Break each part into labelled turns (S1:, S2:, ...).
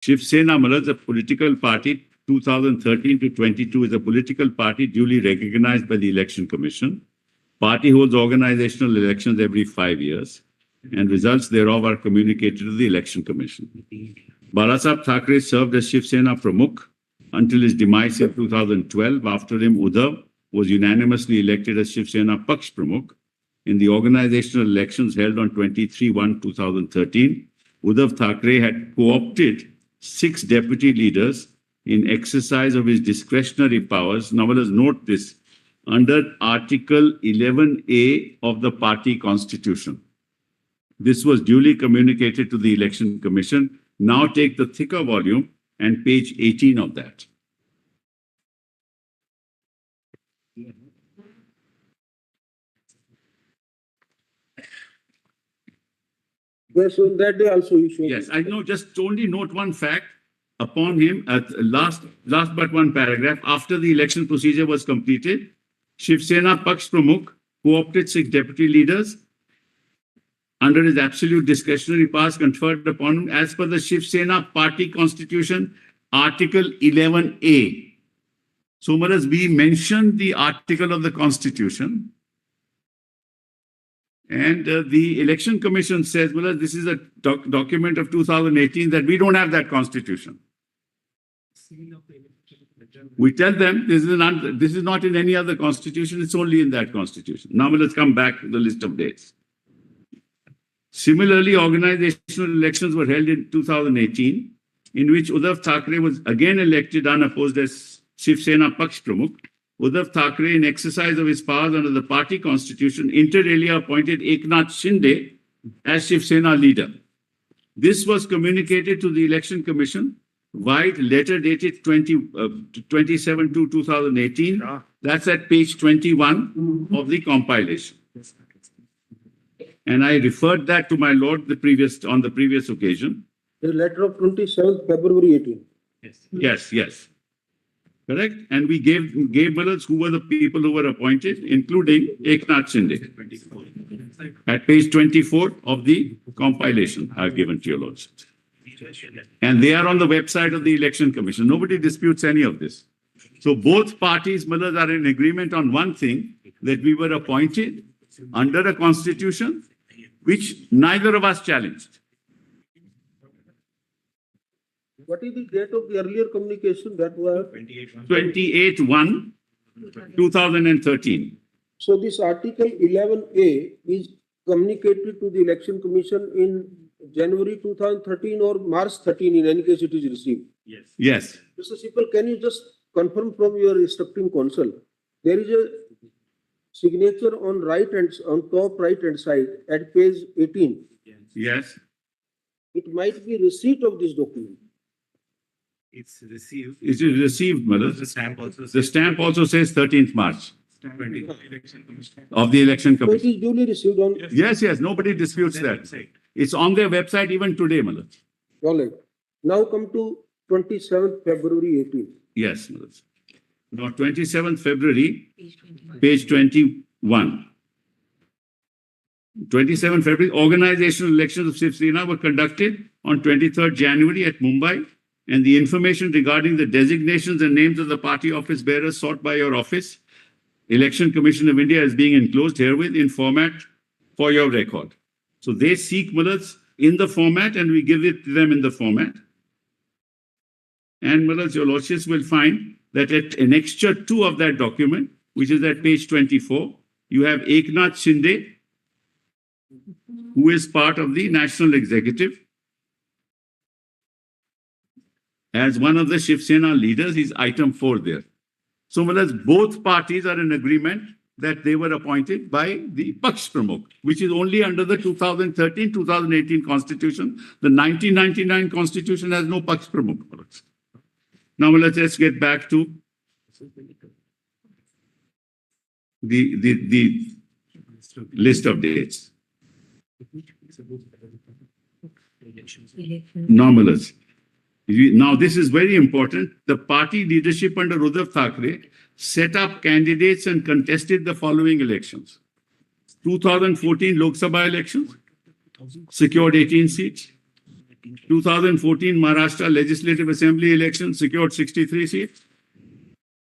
S1: Shiv Sena, Malad, a political party, 2013 to 22 is a political party duly recognized by the Election Commission. Party holds organizational elections every 5 years, and results thereof are communicated to the Election Commission. Balasaheb Thackeray served as Shiv Sena Pramukh until his demise in 2012. After him, Uddhav was unanimously elected as Shiv Sena Paksh Pramukh. In the organizational elections held on 23/1/2013, Uddhav Thackeray had co-opted 6 deputy leaders in exercise of his discretionary powers. Now, let us note this, under Article 11A of the party constitution. This was duly communicated to the Election Commission. Now take the thicker volume and page 18 of that.
S2: Yes, so that day also you showed.
S1: Yes, I know. Just only note one fact. Upon him, at last but one paragraph, after the election procedure was completed, Shiv Sena Paksh Pramukh co-opted 6 deputy leaders under his absolute discretionary powers conferred upon him as per the Shiv Sena party constitution, Article 11A. So, Maharaj, we mentioned the article of the constitution, and the Election Commission says, well, this is a document of 2018 that we don't have that constitution. We tell them this is not in any other constitution, it's only in that constitution. Now let's come back to the list of dates. Similarly, organizational elections were held in 2018, in which Uddhav Thackeray was again elected unopposed as Shiv Sena Paksh Pramukh. Uddhav Thackeray, in exercise of his powers under the party constitution, inter alia appointed Eknath Shinde as Shiv Sena leader. This was communicated to the Election Commission via letter dated 27/2/2018. That's at page 21 of the compilation. And I referred that to my lord on the previous occasion.
S2: The letter of 27th February 18.
S1: Yes. Correct. And we gave bullets who were the people who were appointed, including Eknath Shinde. At page 24 of the compilation I've given to your lords. And they are on the website of the Election Commission. Nobody disputes any of this. So both parties, Malad, are in agreement on one thing, that we were appointed under a constitution which neither of us challenged.
S2: What is the date of the earlier communication that was?
S1: 28/1/2013.
S2: So this Article 11A is communicated to the Election Commission in January 2013 or March 13, in any case it is received.
S1: Yes.
S2: Mr. Sipal, can you just confirm from your instructing counsel, there is a signature on top right hand side at page 18.
S1: Yes.
S2: It might be receipt of this document.
S3: It's received.
S1: It is received, Malad. The stamp also says 13th March of the Election
S2: So it
S1: Commission.
S2: is duly received on.
S1: Yes, nobody disputes that. It's on their website even today, Malad.
S2: All right. Now come to 27th February 18.
S1: Yes, Malad. Now, 27th February, page 21. 27th February, organizational elections of Shiv Sena were conducted on 23rd January at Mumbai, and the information regarding the designations and names of the party office bearers sought by your office, Election Commission of India, is being enclosed herewith in format for your record. So they seek Malads in the format, and we give it to them in the format. And Malads, your lordships will find that at annexure 2 of that document, which is at page 24, you have Eknath Shinde, who is part of the National Executive, as one of the Shiv Sena leaders. He's item 4 there. So, Malads, both parties are in agreement that they were appointed by the Paksh Pramukh, which is only under the 2013-2018 Constitution. The 1999 Constitution has no Paksh Pramukh. Now, let's get back to the list of dates. Normalists. Now, this is very important. The party leadership under Uddhav Thackeray set up candidates and contested the following elections. 2014 Lok Sabha elections, secured 18 seats. 2014 Maharashtra Legislative Assembly election secured 63 seats.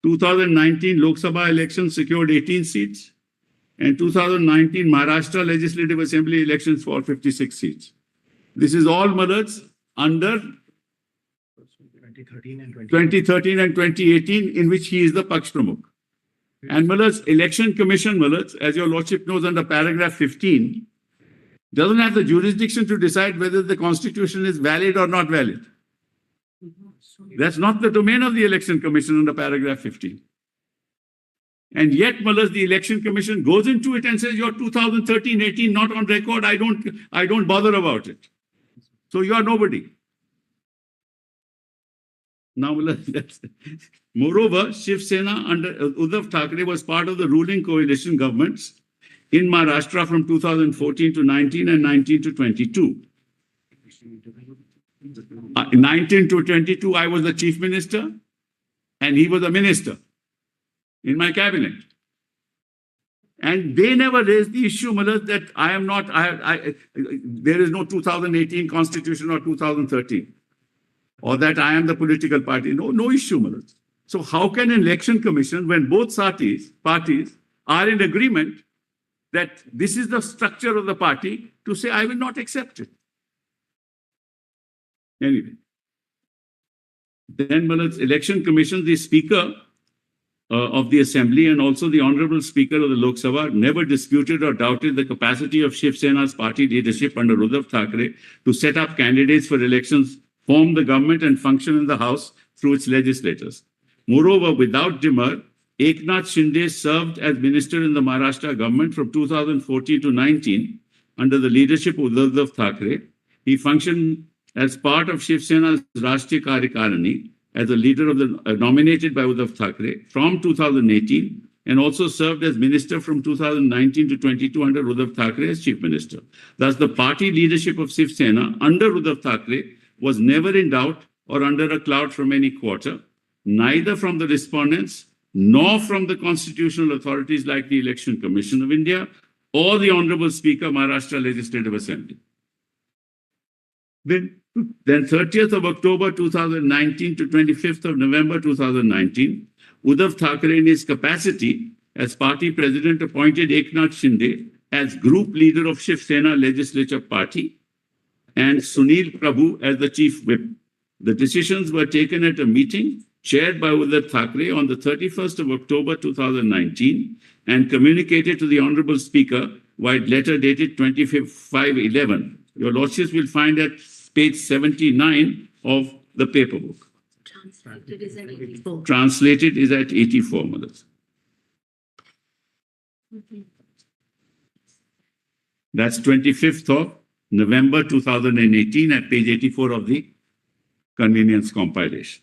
S1: 2019 Lok Sabha election secured 18 seats. And 2019 Maharashtra Legislative Assembly elections for 56 seats. This is all Malads under
S3: 2013 and
S1: 2013 and 2018, in which he is the Paksh Pramukh. And Malads, Election Commission, Malads, as your Lordship knows under paragraph 15, doesn't have the jurisdiction to decide whether the constitution is valid or not valid. That's not the domain of the Election Commission under paragraph 15. And yet, Malads, the Election Commission goes into it and says, you're 2013-18 not on record. I don't bother about it. So you are nobody. Now, moreover, Shiv Sena under Uddhav Thackeray was part of the ruling coalition governments in Maharashtra from 2014 to 19 and 19 to 22. 19 to 22, I was the chief minister and he was a minister in my cabinet. And they never raised the issue, Malad, that I am not, there is no 2018 constitution or 2013. Or that I am the political party. No issue, Malad. So how can an election commission, when both parties are in agreement that this is the structure of the party, to say, I will not accept it? Anyway. Then, Malad's election commission, the speaker of the assembly and also the honorable speaker of the Lok Sabha never disputed or doubted the capacity of Shiv Sena's party leadership under Uddhav Thackeray to set up candidates for elections, form the government and function in the House through its legislators. Moreover, without demur, Eknath Shinde served as minister in the Maharashtra government from 2014 to 19 under the leadership of Uddhav Thackeray. He functioned as part of Shiv Sena's Rashtriya Karyakarani as a leader of the nominated by Uddhav Thackeray from 2018 and also served as minister from 2019 to 22 under Uddhav Thackeray as chief minister. Thus, the party leadership of Shiv Sena under Uddhav Thackeray was never in doubt or under a cloud from any quarter, neither from the respondents nor from the constitutional authorities like the Election Commission of India or the Honorable Speaker, Maharashtra Legislative Assembly. Then 30th of October 2019 to 25th of November 2019, Uddhav Thackeray in his capacity as party president appointed Eknath Shinde as group leader of Shiv Sena Legislature Party and Sunil Prabhu as the chief whip. The decisions were taken at a meeting chaired by Uddhav Thackeray on the 31st of October 2019 and communicated to the Honorable Speaker via letter dated 25/11. Your Lordships will find at page 79 of the paper book.
S4: Translated is at 84.
S1: Translated is at 84, mothers. That's 25th of November 2018 at page 84 of the convenience compilation.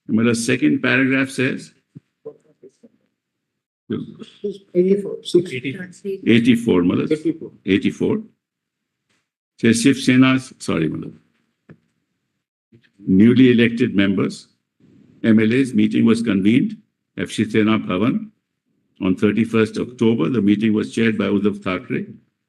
S1: The second paragraph says,
S2: 84.
S1: 84, Malad.
S2: 84.
S1: 84. Says Shiv Sena's, sorry, Malad. Newly elected members, MLAs, meeting was convened at Shiv Sena Bhavan on 31st October. The meeting was chaired by Uddhav Thackeray.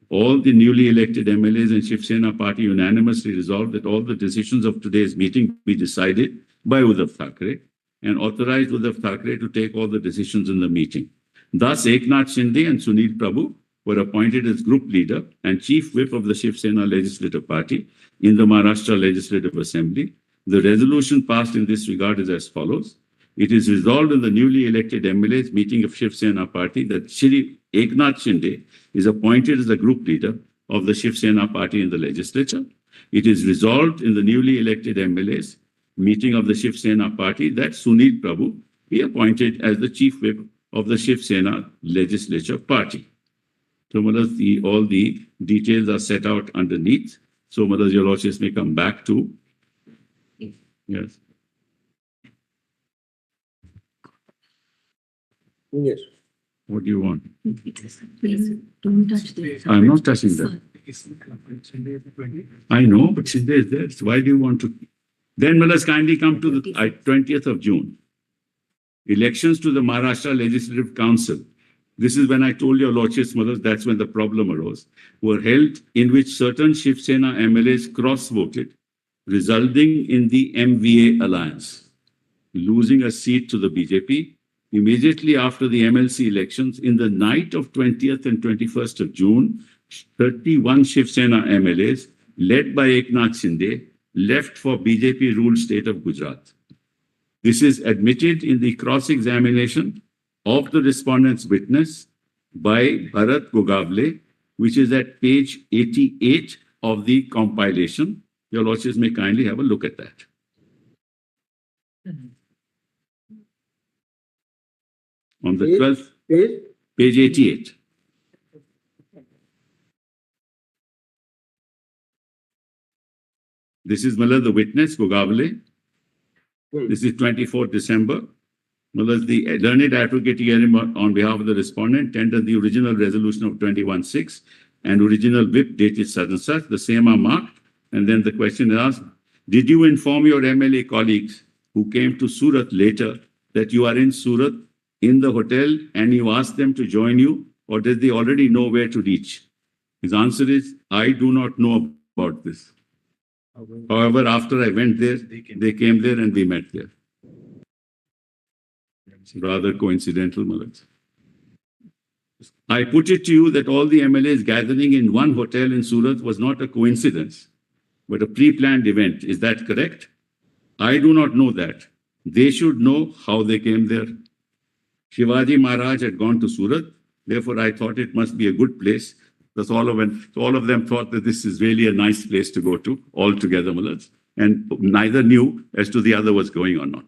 S1: All the newly elected MLAs and Shiv Sena party unanimously resolved that all the decisions of today's meeting be decided by Uddhav Thackeray and authorized Uddhav Thackeray to take all the decisions in the meeting. Thus, Eknath Shinde and Sunil Prabhu were appointed as group leader and chief whip of the Shiv Sena Legislative Party in the Maharashtra Legislative Assembly. The resolution passed in this regard is as follows. It is resolved in the newly elected MLAs meeting of Shiv Sena Party that Shri Eknath Shinde is appointed as the group leader of the Shiv Sena Party in the legislature. It is resolved in the newly elected MLAs meeting of the Shiv Sena Party that Sunil Prabhu be appointed as the chief whip of the Shiv Sena Legislature Party. So, Madas, all the details are set out underneath. So, Madas, your Lordships may come back to. Yes.
S2: Yes.
S1: What do you want?
S4: Please don't touch this.
S1: I'm not touching that. I know, but Shinde is there. So why do you want to? Then, Madas, kindly come to the 20th of June. Elections to the Maharashtra Legislative Council this is when I told your lordships, mothers, that's when the problem arose, were held in which certain Shiv Sena MLAs cross-voted, resulting in the MVA alliance, losing a seat to the BJP. Immediately after the MLC elections, in the night of 20th and 21st of June, 31 Shiv Sena MLAs, led by Eknath Shinde, left for BJP-ruled state of Gujarat. This is admitted in the cross-examination of the respondent's witness by Bharat Gogavle, which is at page 88 of the compilation. Your lordships may kindly have a look at that. On the 12th, page 88. This is Mala, the witness, Gogavle. This is 24th December. Mala, the learned advocate hearing on behalf of the respondent tendered the original resolution of 21-6 and original whip dated such and such. The same are marked. And then the question is asked, did you inform your MLA colleagues who came to Surat later that you are in Surat in the hotel and you asked them to join you, or did they already know where to reach? His answer is, I do not know about this. However, after I went there, they came there and we met there. Rather coincidental, Malak. I put it to you that all the MLAs gathering in one hotel in Surat was not a coincidence, but a pre-planned event. Is that correct? I do not know that. They should know how they came there. Shivaji Maharaj had gone to Surat. Therefore, I thought it must be a good place. That's all of them thought that this is really a nice place to go to, all together, Malaj. And neither knew as to the other was going or not.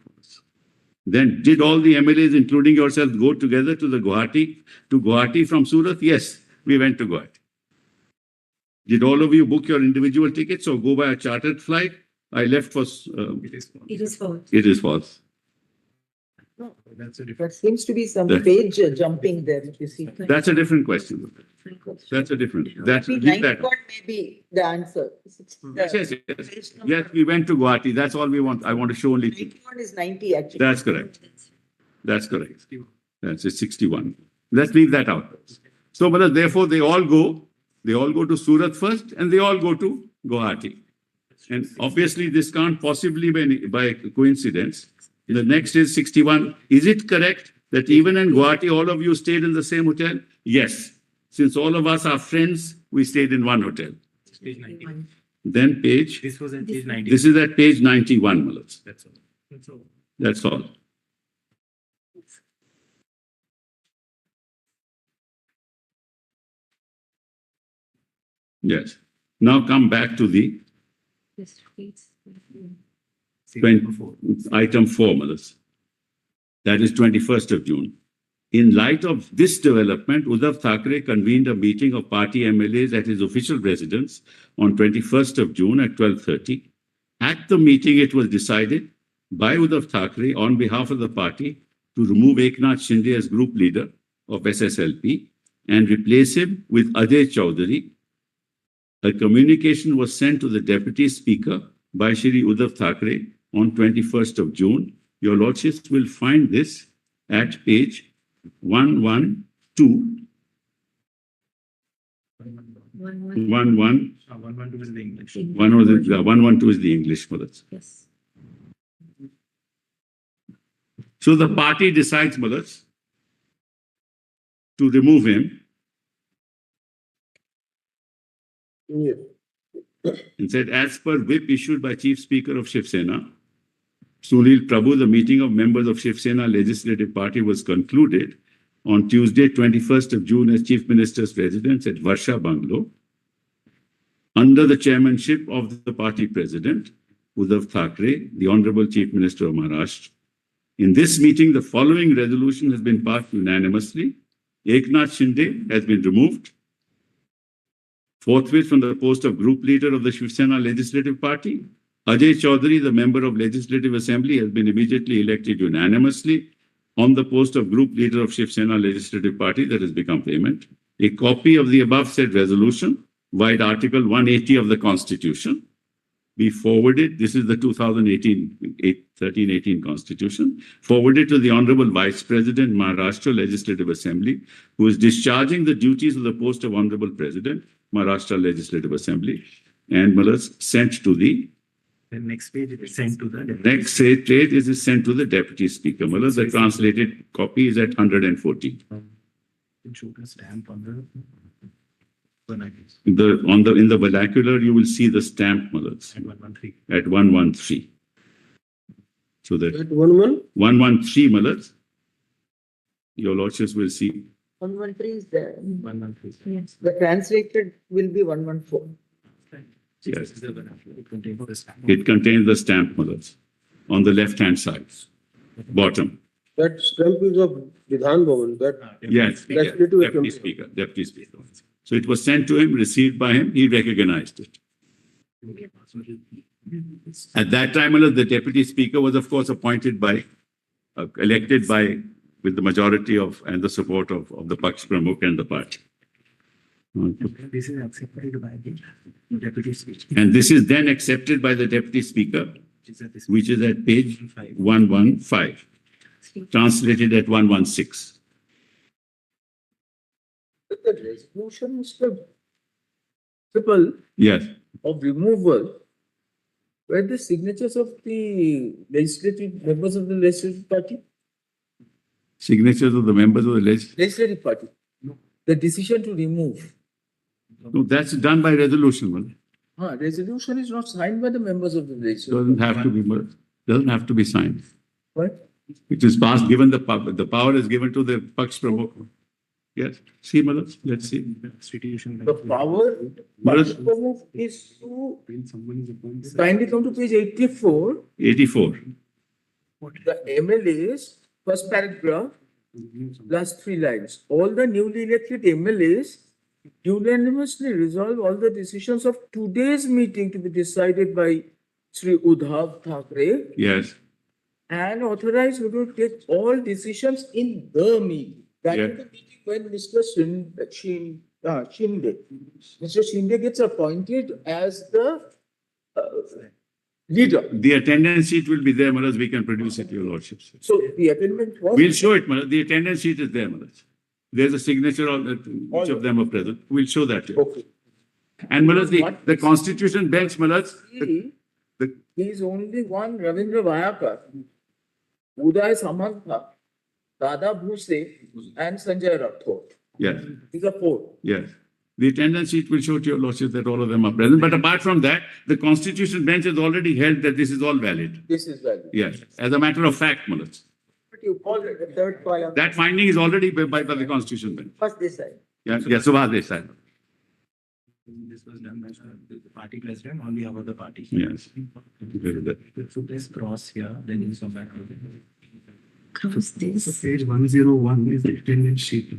S1: Then did all the MLAs, including yourself, go together to Guwahati from Surat? Yes, we went to Guwahati. Did all of you book your individual tickets or go by a chartered flight? I left for...
S4: It is false.
S1: It is false.
S3: No, that's a
S5: There
S3: different.
S5: seems to be some
S1: That-
S5: page jumping there, if you see.
S1: That's a different question. That's a different... That's,
S5: Maybe
S1: leave that.
S5: 91 may be the answer.
S1: Yes, yes, yes. Yes, we went to Guwahati. That's all we want. I want to show only...
S5: 91 is 90 actually.
S1: That's correct. That's correct. That's a 61. Let's leave that out. So, but therefore, they all go to Surat first and they all go to Guwahati. And obviously, this can't possibly be by coincidence. The next is 61. Is it correct that even in Guwahati, all of you stayed in the same hotel? Yes. Since all of us are friends, we stayed in one hotel.
S3: Page 90.
S1: Then page,
S3: This was at page 90.
S1: this is at page 91, Malaj.
S3: That's all. That's all.
S1: That's all. Yes. Now come back to the
S4: Yes, please.
S3: Number 4.
S1: item 4, Malaj. That is 21st of June. In light of this development, Uddhav Thackeray convened a meeting of party MLAs at his official residence on 21st of June at 12:30. At the meeting, it was decided by Uddhav Thackeray on behalf of the party to remove Eknath Shinde as group leader of SSLP and replace him with Ajay Chaudhary. A communication was sent to the Deputy Speaker by Shri Uddhav Thackeray on 21st of June. Your lordships will find this at page 112. 112
S3: 112 is the English.
S1: 112 is the English, Malaj.
S4: Yes.
S1: So the party decides, Malaj, to remove him and said, as per whip issued by Chief Speaker of Shiv Sena, Sunil Prabhu, the meeting of members of Shiv Sena Legislative Party was concluded on Tuesday, 21st of June at Chief Minister's residence at Varsha Bungalow under the chairmanship of the party president, Uddhav Thackeray, the Honorable Chief Minister of Maharashtra. In this meeting, the following resolution has been passed unanimously. Eknath Shinde has been removed forthwith from the post of group leader of the Shiv Sena Legislative Party. Ajay Chaudhary, the member of Legislative Assembly, has been immediately elected unanimously on the post of group leader of Shiv Sena Legislative Party that has become payment. A copy of the above said resolution, via Article 180 of the Constitution, be forwarded. This is the 2018 Constitution, forwarded to the Honorable Vice President, Maharashtra Legislative Assembly, who is discharging the duties of the post of Honorable President, Maharashtra Legislative Assembly, and sent to the
S3: The next page it is sent to the.
S1: next state is sent to the Deputy Speaker. The translated copy is at 114.
S3: Show the stamp on the. One
S1: In the vernacular, you will see the stamp,
S3: At 113.
S1: at 113. So that
S2: At 1-1,
S1: 113, your lordships will see.
S5: 113 is there.
S3: 113.
S4: Yes.
S5: The translated will be 114.
S1: Yes.
S3: This is the vernacular. It contains the stamp.
S1: It contains the stamp, on the left-hand side, bottom.
S2: that stamp is of Vidhan Bhavan, that
S1: Yes,
S2: Legislative
S1: Deputy
S2: Assembly.
S1: Speaker, Deputy Speaker. So it was sent to him, received by him, he recognized it. At that time, the Deputy Speaker was, of course, elected with the majority of and the support of the Paksh Pramukh and the party.
S3: This is accepted by the deputy speaker.
S1: And this is then accepted by the Deputy Speaker, which is at page 115, translated at 116.
S6: But the resolution, Mr. SIBAL,
S1: Yes,
S6: of removal, were the signatures of the legislative members of the legislative party?
S1: signatures of the members of the legislature.
S6: Legislative party. The decision to remove.
S1: No, that's done by resolution.
S6: Resolution is not signed by the members of the legislature.
S1: Doesn't have to be signed.
S6: What?
S1: It is passed, given the power is given to the Paksh Pramukh. Yes, see, let's see.
S3: Institution.
S6: The power,
S1: Maharaj-
S6: is to kindly come to page 84.
S1: 84.
S6: The MLAs, first paragraph, last 3 lines. All the newly elected MLAs unanimously resolve all the decisions of today's meeting to be decided by Sri Uddhav Thackeray
S1: Yes,
S6: and authorize you to take all decisions in the meeting. That is the meeting when Mr. Shinde, Mr. Shinde gets appointed as the leader.
S1: the attendance sheet will be there, Maharaj. We can produce it, your lordships.
S6: So the amendment was.
S1: We'll show it, Maharaj. The attendance sheet is there, Maharaj. There's a signature of each of them are present. We'll show that here.
S6: Okay.
S1: And Maharaj, the Constitution bench, Maharaj,
S6: He
S1: the-
S6: is only one Ravindra Vayakar, Uday Samantha, Dada Bhuse, and Sanjay Rathod.
S1: yes,
S6: These are 4.
S1: yes. The attendance sheet will show to your lordships that all of them are present. But apart from that, the Constitution bench has already held that this is all valid.
S6: This is valid.
S1: Yes, as a matter of fact, Maharaj.
S5: But you call it the third column.
S1: That finding is already by the Constitution bench.
S5: First this side.
S1: Yeah, Subhash Desai.
S3: This was done by the party president on behalf of the party.
S1: Yes.
S3: So let's cross here, then you come back.
S4: Cross this.
S3: Page 101 is the attendance sheet.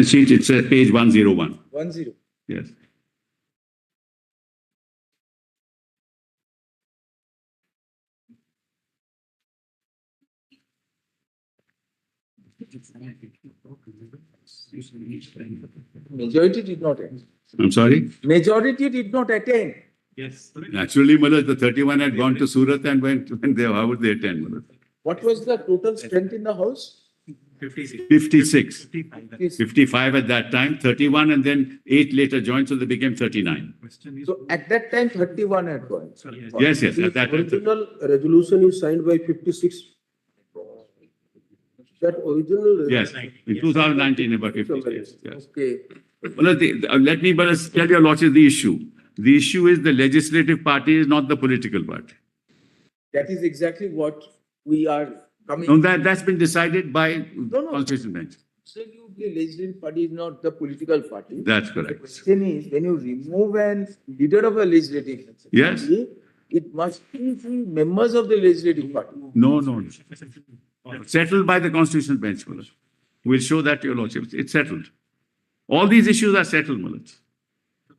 S1: Sheet, it's at page 101.
S6: 10.
S1: Yes.
S6: Majority did not attend.
S1: I'm sorry?
S6: Majority did not attend.
S3: Yes.
S1: Naturally, Maharaj, the 31 had gone to Surat and went, how would they attend, Maharaj?
S6: What was the total strength in the house?
S3: 56.
S1: 56.
S3: 55.
S1: 55 at that time, 31, and then 8 later joined, so they became 39.
S3: Question is.
S6: So at that time, 31 had gone.
S1: Yes, yes, at that
S2: The
S1: time.
S2: original resolution is signed by 56. That original.
S1: Yes, in 2019, about 56. Yes.
S6: Okay.
S1: Well, let me tell your lordship the issue. The issue is the legislative party is not the political party.
S6: That is exactly what we are coming.
S1: No, that's been decided by
S6: No.
S1: Constitution bench.
S6: Absolutely, legislative party is not the political party.
S1: That's
S6: The
S1: correct.
S6: question is, when you remove an leader of a legislative
S1: Yes.
S6: party, it must be the members of the legislative party.
S1: No. Settled by the Constitution bench, Maharaj. We'll show that to your lordship. It's settled. All these issues are settled, Maharaj.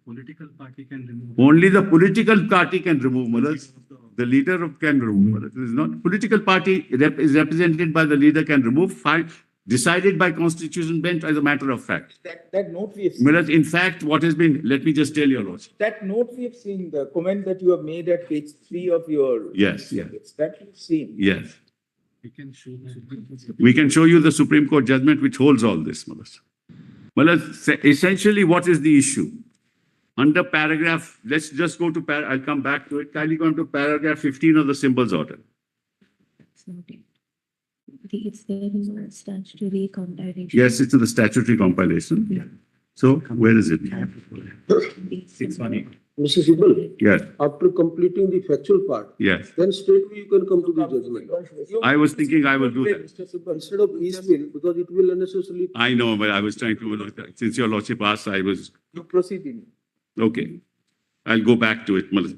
S3: political party can remove.
S1: Only the political party can remove mullahs. The leader can remove mullahs. It is not political party is represented by the leader can remove. Fine, decided by constitution bench as a matter of fact.
S6: That note we have seen.
S1: Mullahs, in fact, what has been, let me just tell you, Lordship.
S6: That note we have seen, the comment that you have made at page 3 of your.
S1: Yes, yes.
S6: That we've seen.
S1: Yes.
S3: We can show the
S1: We can show you the Supreme Court judgment which holds all this, mullahs. Mullahs, essentially, what is the issue? Under paragraph, let's just go to, I'll come back to it. Kindly go to paragraph 15 of the symbols order.
S4: It's not it. It's there in the statutory compilation.
S1: Yes, it's in the statutory compilation.
S4: Yeah.
S1: So, where is it?
S3: 618.
S2: Mr. SIBAL,
S1: Yes,
S2: after completing the factual part,
S1: yes.
S2: then straightway you can come to the judgment.
S1: I was thinking I will do that.
S2: Mr. SIBAL, instead of piecemeal, because it will unnecessarily.
S1: I know, but I was trying to, since your Lordship asked, I was,
S6: You proceed in.
S1: okay. I'll go back to it, mullahs.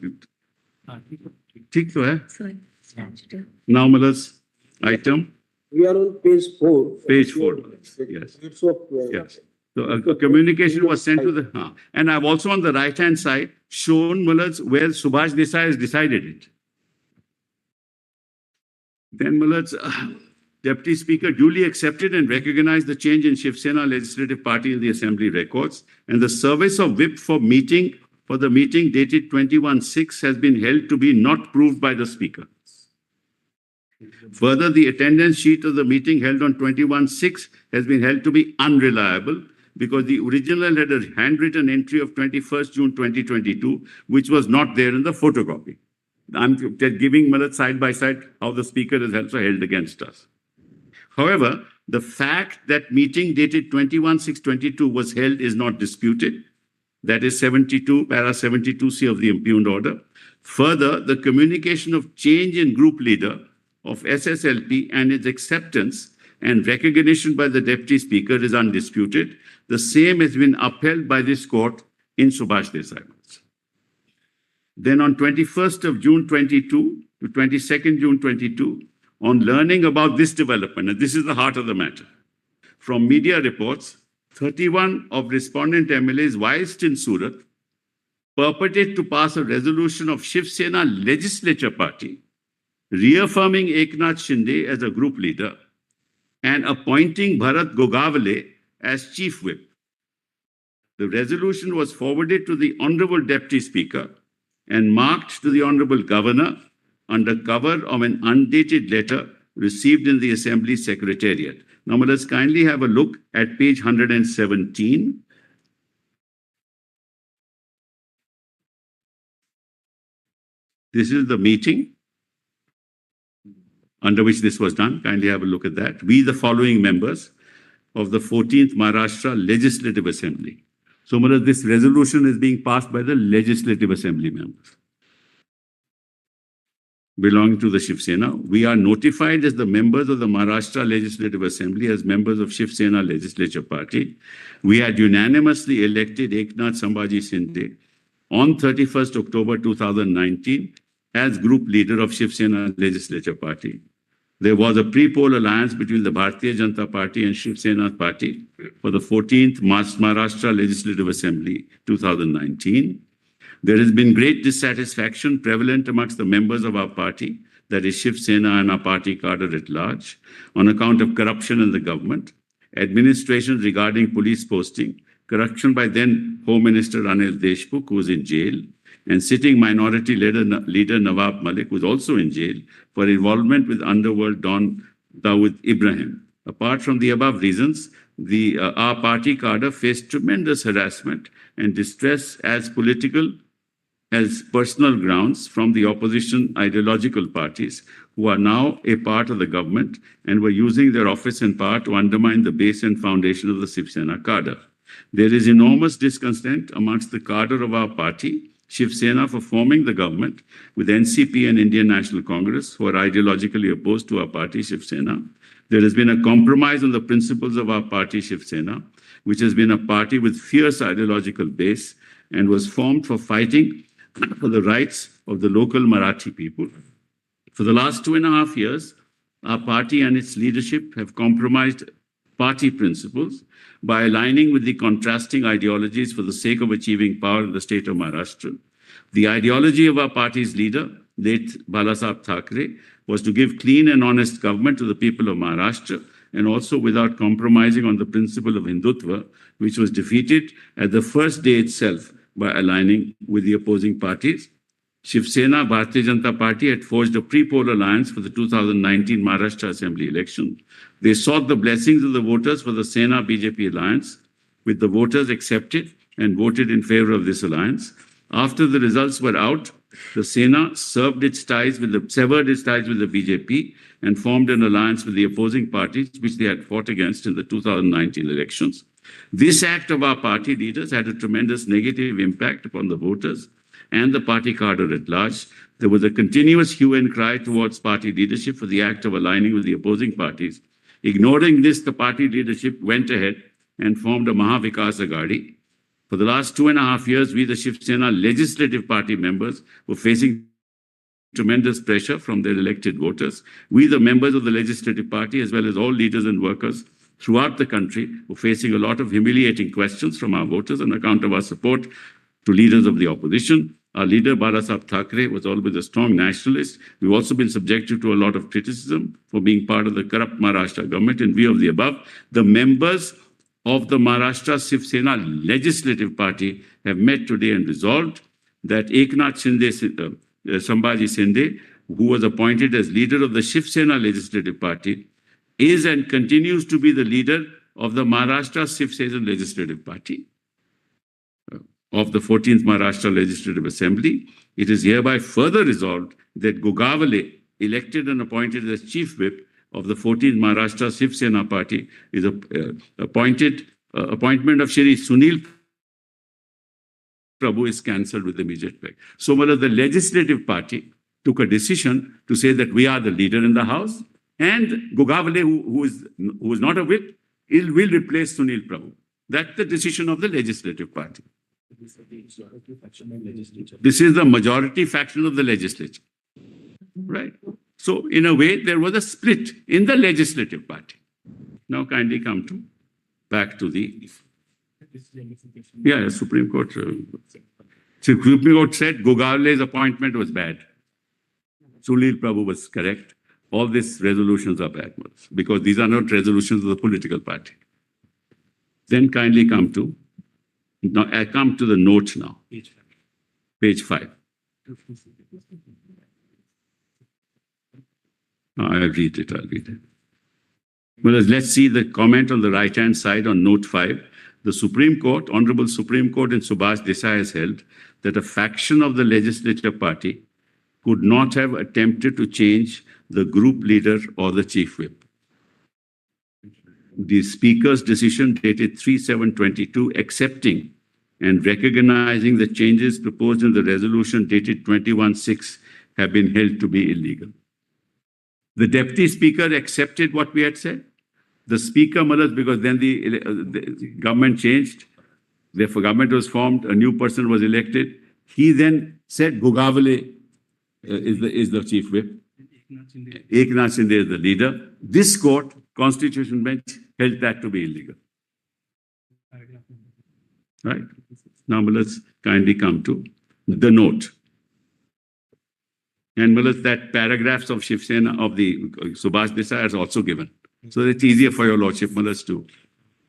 S1: ठीक तो है.
S4: Sorry, statutory.
S1: Now, mullahs, item,
S2: We are on page 4.
S1: Page 4, yes.
S2: It's of.
S1: yes. So a communication was sent to the, and I've also on the right-hand side shown mullahs where Subhash Desai has decided it. Then mullahs, Deputy Speaker duly accepted and recognized the change in Shiv Sena Legislative Party in the Assembly records, and the service of whip for the meeting dated 21/6 has been held to be not proved by the Speaker. Further, the attendance sheet of the meeting held on 21/6 has been held to be unreliable because the original had a handwritten entry of 21st June 2022, which was not there in the photocopy. I'm giving mullahs side by side how the Speaker is also held against us. However, the fact that meeting dated 21/6/22 was held is not disputed. That is 72, para 72C of the impugned order. Further, the communication of change in group leader of SSLP and its acceptance and recognition by the Deputy Speaker is undisputed. The same has been upheld by this court in Subhash Desai. Then on 21st of June 22 to 22nd June 22, on learning about this development, and this is the heart of the matter, from media reports, 31 of respondent MLAs whilst in Surat purported to pass a resolution of Shiv Sena Legislature Party reaffirming Eknath Shinde as a group leader and appointing Bharat Gogavale as chief whip. The resolution was forwarded to the Honorable Deputy Speaker and marked to the Honorable Governor under cover of an undated letter received in the Assembly Secretariat. Now, let's kindly have a look at page 117. This is the meeting under which this was done. Kindly have a look at that. We, the following members of the 14th Maharashtra Legislative Assembly. So, this resolution is being passed by the Legislative Assembly members belonging to the Shiv Sena. We are notified as the members of the Maharashtra Legislative Assembly as members of Shiv Sena Legislature Party. We had unanimously elected Eknath Sambhaji Shinde on 31st October 2019 as group leader of Shiv Sena Legislature Party. There was a pre-poll alliance between the Bharatiya Janata Party and Shiv Sena Party for the 14th Maharashtra Legislative Assembly 2019. There has been great dissatisfaction prevalent amongst the members of our party, that is Shiv Sena and our party cadre at large, on account of corruption in the government, administration regarding police posting, corruption by then Home Minister Anil Deshmukh, who was in jail, and sitting minority leader Nawab Malik, who was also in jail for involvement with underworld Don Dawood Ibrahim. Apart from the above reasons, our party cadre faced tremendous harassment and distress as personal grounds from the opposition ideological parties who are now a part of the government and were using their office and power to undermine the base and foundation of the Shiv Sena cadre. There is enormous discontent amongst the cadre of our party, Shiv Sena, for forming the government with NCP and Indian National Congress, who are ideologically opposed to our party, Shiv Sena. There has been a compromise on the principles of our party, Shiv Sena, which has been a party with fierce ideological base and was formed for fighting for the rights of the local Marathi people. For the last 2.5 years, our party and its leadership have compromised party principles by aligning with the contrasting ideologies for the sake of achieving power in the state of Maharashtra. The ideology of our party's leader, late Balasaheb Thackeray, was to give clean and honest government to the people of Maharashtra, and also without compromising on the principle of Hindutva, which was defeated at the first day itself by aligning with the opposing parties. Shiv Sena, Bharatiya Janata Party, had forged a pre-poll alliance for the 2019 Maharashtra Assembly election. They sought the blessings of the voters for the SENA BJP alliance, with the voters accepted and voted in favor of this alliance. After the results were out, the SENA severed its ties with the BJP and formed an alliance with the opposing parties, which they had fought against in the 2019 elections. This act of our party leaders had a tremendous negative impact upon the voters and the party cadre at large. There was a continuous hue and cry towards party leadership for the act of aligning with the opposing parties. Ignoring this, the party leadership went ahead and formed a Mahavikas Aghadi. For the last 2.5 years, we, the Shiv Sena legislative party members, were facing tremendous pressure from their elected voters. We, the members of the legislative party, as well as all leaders and workers throughout the country, were facing a lot of humiliating questions from our voters on account of our support to leaders of the opposition. Our leader, Balasaheb Thackeray, was always a strong nationalist. We've also been subjected to a lot of criticism for being part of the corrupt Maharashtra government. In view of the above, the members of the Maharashtra Shiv Sena Legislative Party have met today and resolved that Eknath Sambhaji Shinde, who was appointed as leader of the Shiv Sena Legislative Party, is and continues to be the leader of the Maharashtra Shiv Sena Legislative Party of the 14th Maharashtra Legislative Assembly. It is hereby further resolved that Gogavale, elected and appointed as Chief Whip of the 14th Maharashtra Shiv Sena Party, is appointment of Shri Sunil Prabhu is cancelled with immediate effect. So, the legislative party took a decision to say that we are the leader in the house, and Gogavale, who is not a whip, will replace Sunil Prabhu. That's the decision of the legislative party. This is the majority faction of the legislature, right? So, in a way, there was a split in the legislative party. Now, kindly come to back to the Supreme Court. Supreme Court said Gogavale's appointment was bad. Sunil Prabhu was correct. All these resolutions are bad because these are not resolutions of the political party. Then kindly come to. Now, I come to the note now. Page 5. I'll read it. Well, let's see the comment on the right-hand side on note 5. The Supreme Court, Honorable Supreme Court in Subhash Desai has held that a faction of the legislative party could not have attempted to change the group leader or the chief whip. The Speaker's decision dated 3/7/22 accepting and recognizing the changes proposed in the resolution dated 21/6 have been held to be illegal. The Deputy Speaker accepted what we had said. The Speaker, because then the government changed, therefore government was formed, a new person was elected. He then said Gogavale is the chief whip. Eknath Shinde is the leader. This court, Constitution Bench, held that to be illegal. Right? Now let's kindly come to the note. And that paragraphs of Shiv Sena of the Subhash Desai is also given. So it's easier for your lordship, to.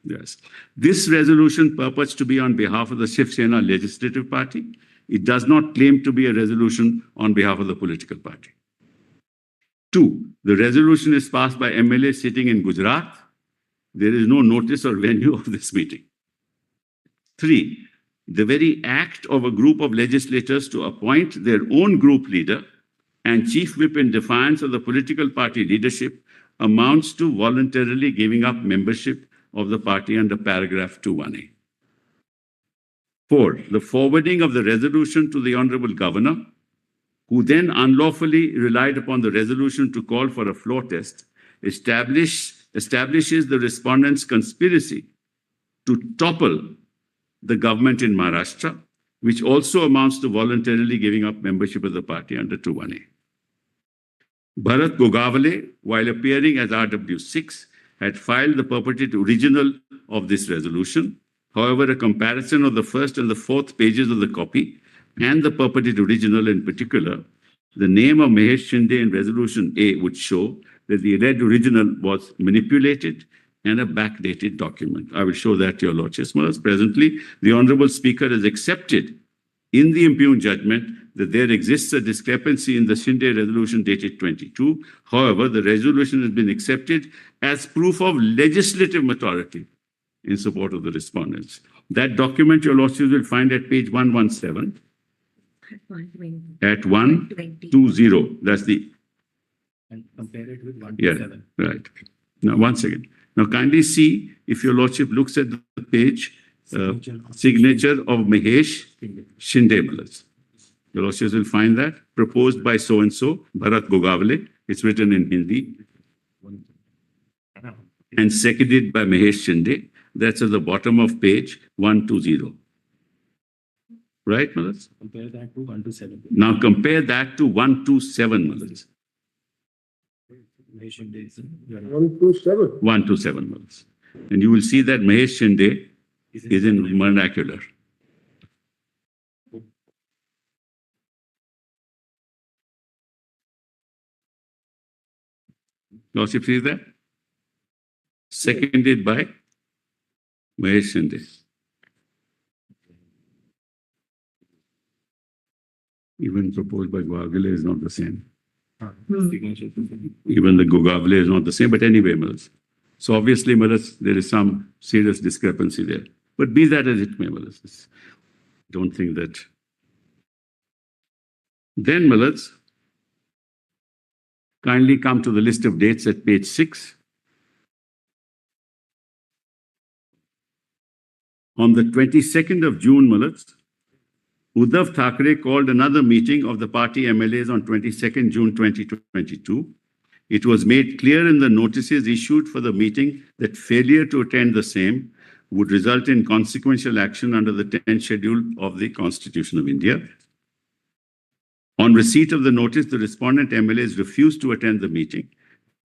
S1: Yes. This resolution purports to be on behalf of the Shiv Sena Legislative Party. It does not claim to be a resolution on behalf of the political party. 2, the resolution is passed by MLA sitting in Gujarat. There is no notice or venue of this meeting. 3, the very act of a group of legislators to appoint their own group leader and chief whip in defiance of the political party leadership amounts to voluntarily giving up membership of the party under paragraph 2(1)(a). 4, the forwarding of the resolution to the Honorable Governor, who then unlawfully relied upon the resolution to call for a floor test, establishes the respondents' conspiracy to topple the government in Maharashtra, which also amounts to voluntarily giving up membership of the party under 2(1)(a). Bharat Gogavale, while appearing as RW6, had filed the purported original of this resolution. However, a comparison of the first and the fourth pages of the copy and the purported original in particular, the name of Mahesh Shinde in Resolution A would show that the alleged original was manipulated and a backdated document. I will show that to your lordships. Presently, the Honorable Speaker has accepted in the impugned judgment that there exists a discrepancy in the Shinde resolution dated 22. However, the resolution has been accepted as proof of legislative maturity in support of the respondents. That document your lordships will find at page 117, at 120. That's the,
S3: And compare it with one
S1: yeah,
S3: to seven.
S1: right. Now, one second. Now, kindly see if your lordship looks at the page, signature of Mahesh Shinde. Your lordships will find that proposed by so-and-so, Bharat Gogavale. It's written in Hindi and seconded by Mahesh Shinde. That's at the bottom of page 120. Right, Malas?
S3: Compare that to 1 to 7.
S1: Now compare that to 127, Malas.
S3: Mahesh Shinde is
S2: 127.
S1: 127, Malas. And you will see that Mahesh Shinde is in vernacular. Lordship, see that? Seconded by Mahesh Shinde. Even proposed by Gogavale is not the same.
S3: signature.
S1: Even the Gogavale is not the same, but anyway, Malas. So obviously, Malas, there is some serious discrepancy there. But be that as it may, Malas, don't think that. Then, Malas, kindly come to the list of dates at page 6. On the 22nd of June, Malas, Uddhav Thackeray called another meeting of the party MLAs on 22nd June 2022. It was made clear in the notices issued for the meeting that failure to attend the same would result in consequential action under the 10th schedule of the Constitution of India. On receipt of the notice, the respondent MLAs refused to attend the meeting,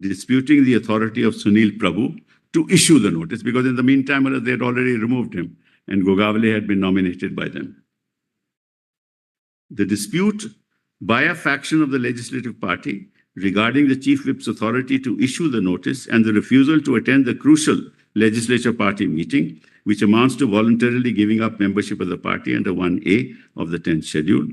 S1: disputing the authority of Sunil Prabhu to issue the notice, because in the meantime, they had already removed him and Gogavale had been nominated by them. The dispute by a faction of the legislative party regarding the Chief Whip's authority to issue the notice and the refusal to attend the crucial legislature party meeting, which amounts to voluntarily giving up membership of the party under 1A of the 10th schedule.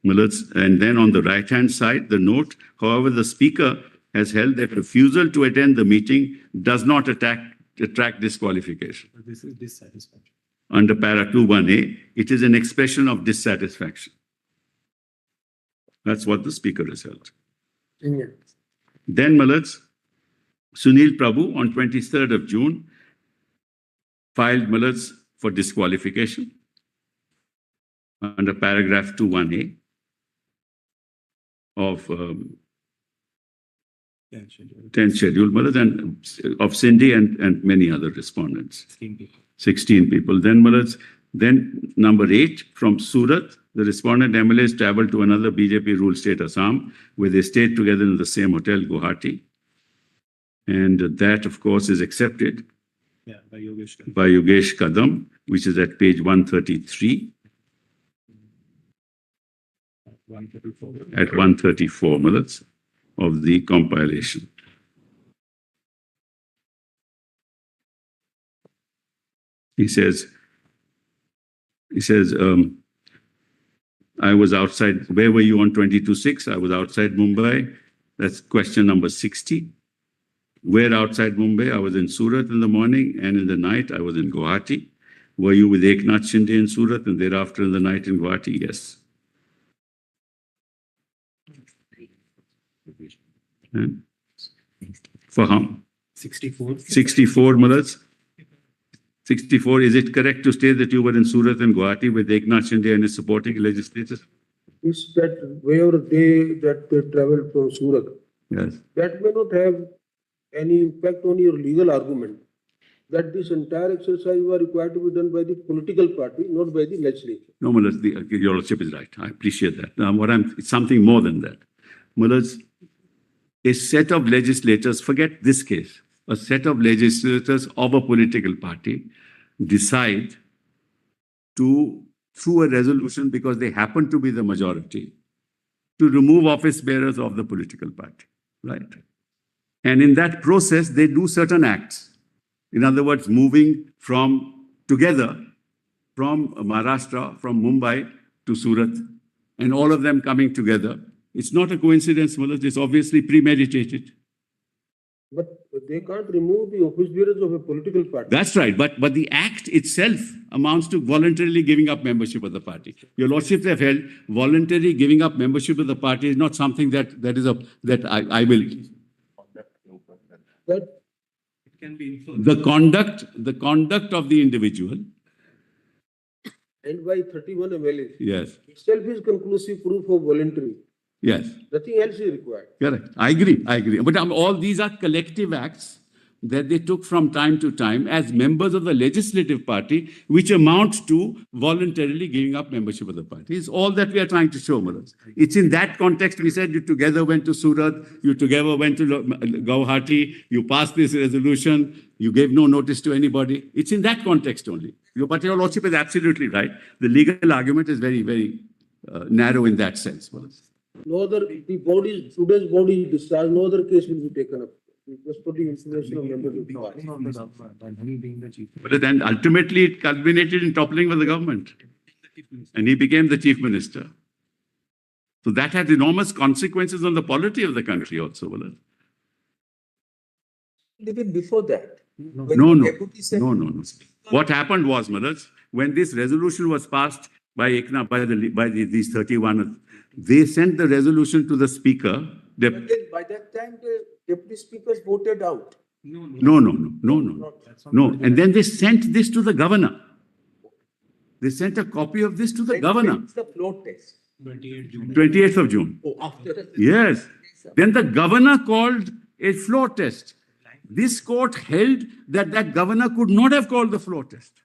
S1: And then on the right-hand side, the note, however, the speaker has held that refusal to attend the meeting does not attract disqualification.
S3: This is dissatisfaction.
S1: Under para 2(1)A, it is an expression of dissatisfaction. That's what the speaker has held.
S2: Yeah.
S1: Then, Malads, Sunil Prabhu on 23rd of June filed Malads for disqualification under paragraph 2(1)A of 10th schedule, Malads, and of Cindy and many other respondents.
S3: 16 people.
S1: 16 people. Then, Malads, then number 8 from Surat, the respondent MLAs traveled to another BJP ruled state, Assam, where they stayed together in the same hotel, Guwahati. And that, of course, is accepted
S3: Yeah, by Yogesh.
S1: by Yogesh Kadam, which is at page 133,
S3: 134.
S1: at 134 minutes of the compilation. He says, I was outside. Where were you on 22/6? I was outside Mumbai. That's question number 60. Where outside Mumbai? I was in Surat in the morning, and in the night I was in Guwahati. Were you with Eknath Shinde in Surat and thereafter in the night in Guwahati? Yes. And for how?
S3: 64.
S1: 64 Malads? 64. Is it correct to state that you were in Surat and Guwahati with Eknath Shinde and his supporting legislators?
S2: Is that wherever they traveled from Surat,
S1: Yes.
S2: that may not have any impact on your legal argument that this entire exercise was required to be done by the political party, not by the legislature.
S1: No, Malads, your lordship is right. I appreciate that. It's something more than that. Malads, a set of legislators, forget this case, a set of legislators of a political party decide to, through a resolution, because they happen to be the majority, to remove office bearers of the political party, right? And in that process, they do certain acts. In other words, moving from together from Maharashtra, from Mumbai to Surat, and all of them coming together. It's not a coincidence, Manoj. It's obviously premeditated.
S2: But they can't remove the office bearers of a political party.
S1: That's right. But the act itself amounts to voluntarily giving up membership of the party. Your lordships have held voluntary giving up membership of the party is not something that I will.
S2: That
S3: It can be influenced.
S1: The conduct of the individual.
S2: and by 31 MLAs
S1: Yes.
S2: itself is conclusive proof of voluntary.
S1: Yes.
S2: Nothing else is required.
S1: Correct. I agree. But all these are collective acts that they took from time to time as members of the legislative party, which amount to voluntarily giving up membership of the party. It's all that we are trying to show, Manoj. It's in that context we said you together went to Surat, you together went to Guwahati, you passed this resolution, you gave no notice to anybody. It's in that context only. But your lordship is absolutely right. The legal argument is very, very narrow in that sense, Manoj.
S2: No other, today's body is discharged, no other case will be taken up. Just for the information of members of the party.
S3: Of the government, and he being the chief.
S1: But then ultimately it culminated in toppling of the government. And he became the chief minister. So that had enormous consequences on the polity of the country also, Manoj.
S6: Even before that. when
S1: No,
S6: the
S1: no,
S6: deputy said-
S1: no. What happened was, Manoj, when this resolution was passed by Eknath, by these 31, they sent the resolution to the speaker.
S6: But then by that time, the deputy speakers voted out.
S1: No.
S3: That's not
S1: No,
S3: what
S1: and then they sent this to the governor. They sent a copy of this to the
S6: When-
S1: governor,
S6: when is the floor test?
S3: 28 June.
S1: 28th of June.
S6: Oh, after.
S1: Yes. Then the governor called a floor test. This court held that that governor could not have called the floor test,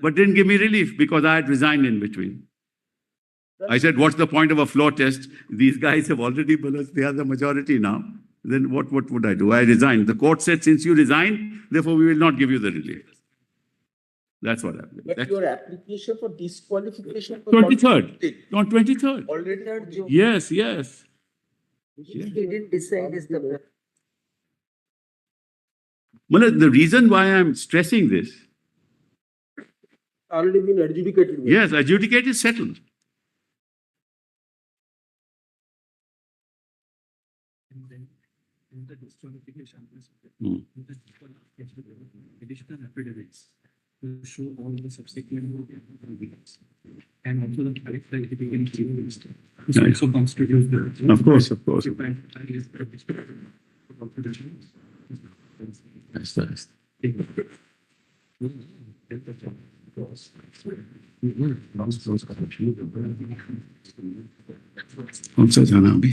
S1: but didn't give me relief because I had resigned in between. I said, what's the point of a floor test? These guys have already, they are the majority now. Then what would I do? I resigned. The court said, since you resigned, therefore we will not give you the relief. That's what happened.
S6: But your application for disqualification. was
S1: 23rd.
S6: already-
S1: On 23rd.
S6: Already at June.
S1: Yes.
S5: He didn't decide is the.
S1: Manoj, the reason why I'm stressing this,
S2: Already been adjudicated.
S1: yes, adjudicate is settled.
S3: And then in the disqualification,
S1: Hmm.
S3: additional affidavits to show all the subsequent events. And also the clarification is
S1: Yeah.
S3: also constitutes the.
S1: Of course. That's कौन सा जाना अभी?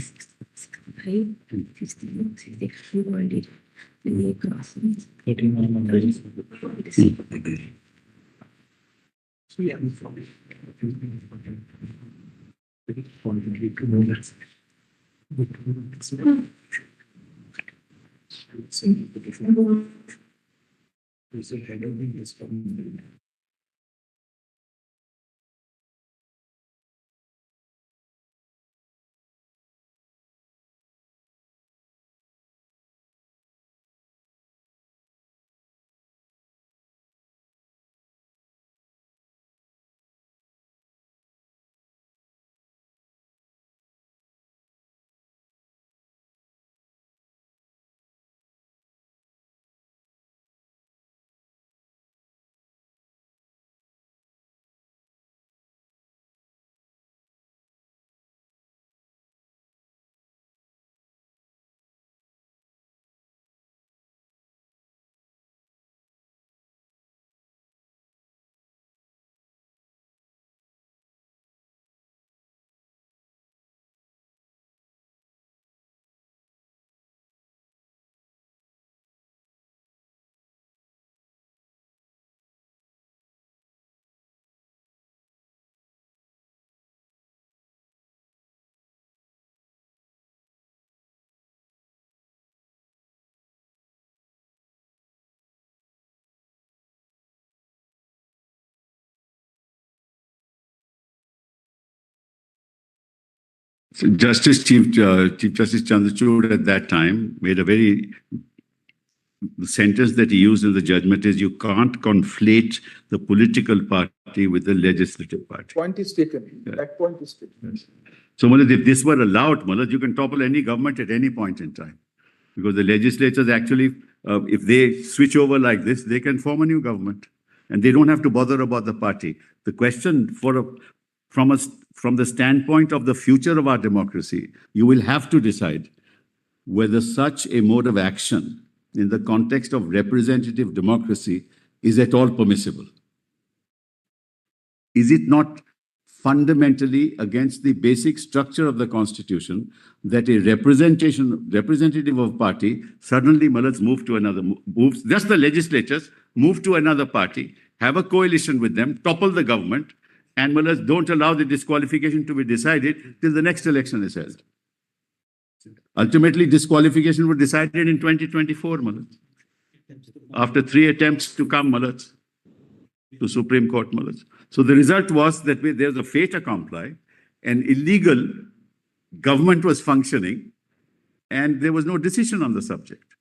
S3: So yeah. Very important to know that. Is the head of the
S1: So Chief Justice Chandrachud at that time made a the sentence that he used in the judgment is you can't conflate the political party with the legislative party.
S6: Point is taken.
S1: Yeah.
S6: That point is taken.
S1: Yes. So, Malad, if this were allowed, Malad, you can topple any government at any point in time. Because the legislatures actually, if they switch over like this, they can form a new government. And they don't have to bother about the party. The question from the standpoint of the future of our democracy, you will have to decide whether such a mode of action in the context of representative democracy is at all permissible. Is it not fundamentally against the basic structure of the Constitution that a representative of party suddenly moves, just the legislatures move to another party, have a coalition with them, topple the government, and don't allow the disqualification to be decided till the next election is held. Ultimately, disqualification was decided in 2024, Malad. After 3 attempts to come, Malad, to Supreme Court, Malad. So the result was that there's a fait accompli, an illegal government was functioning, and there was no decision on the subject.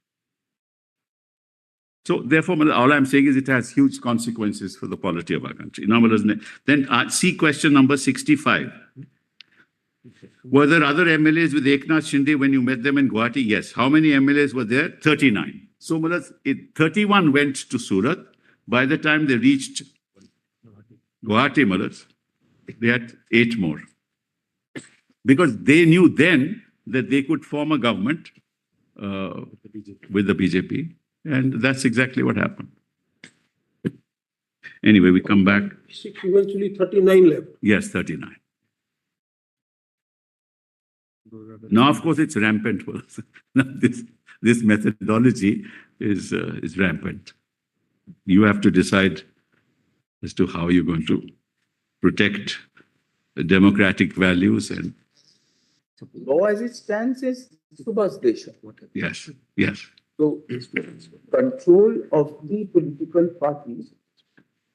S1: So therefore, Malad, all I'm saying is it has huge consequences for the polity of our country. Now, Malad, then see question number 65. Were there other MLAs with Eknath Shinde when you met them in Guwahati? Yes. How many MLAs were there? 39. So, Malad, 31 went to Surat. By the time they reached Guwahati, Malad, they had 8 more. Because they knew then that they could form a government with the BJP. And that's exactly what happened. Anyway, we come back.
S2: Eventually 39 left.
S1: Yes, 39. Now, of course, it's rampant. This methodology is rampant. You have to decide as to how you're going to protect the democratic values and.
S6: Law as it stands is Subhas Desha.
S1: Yes, yes.
S6: So, control of the political parties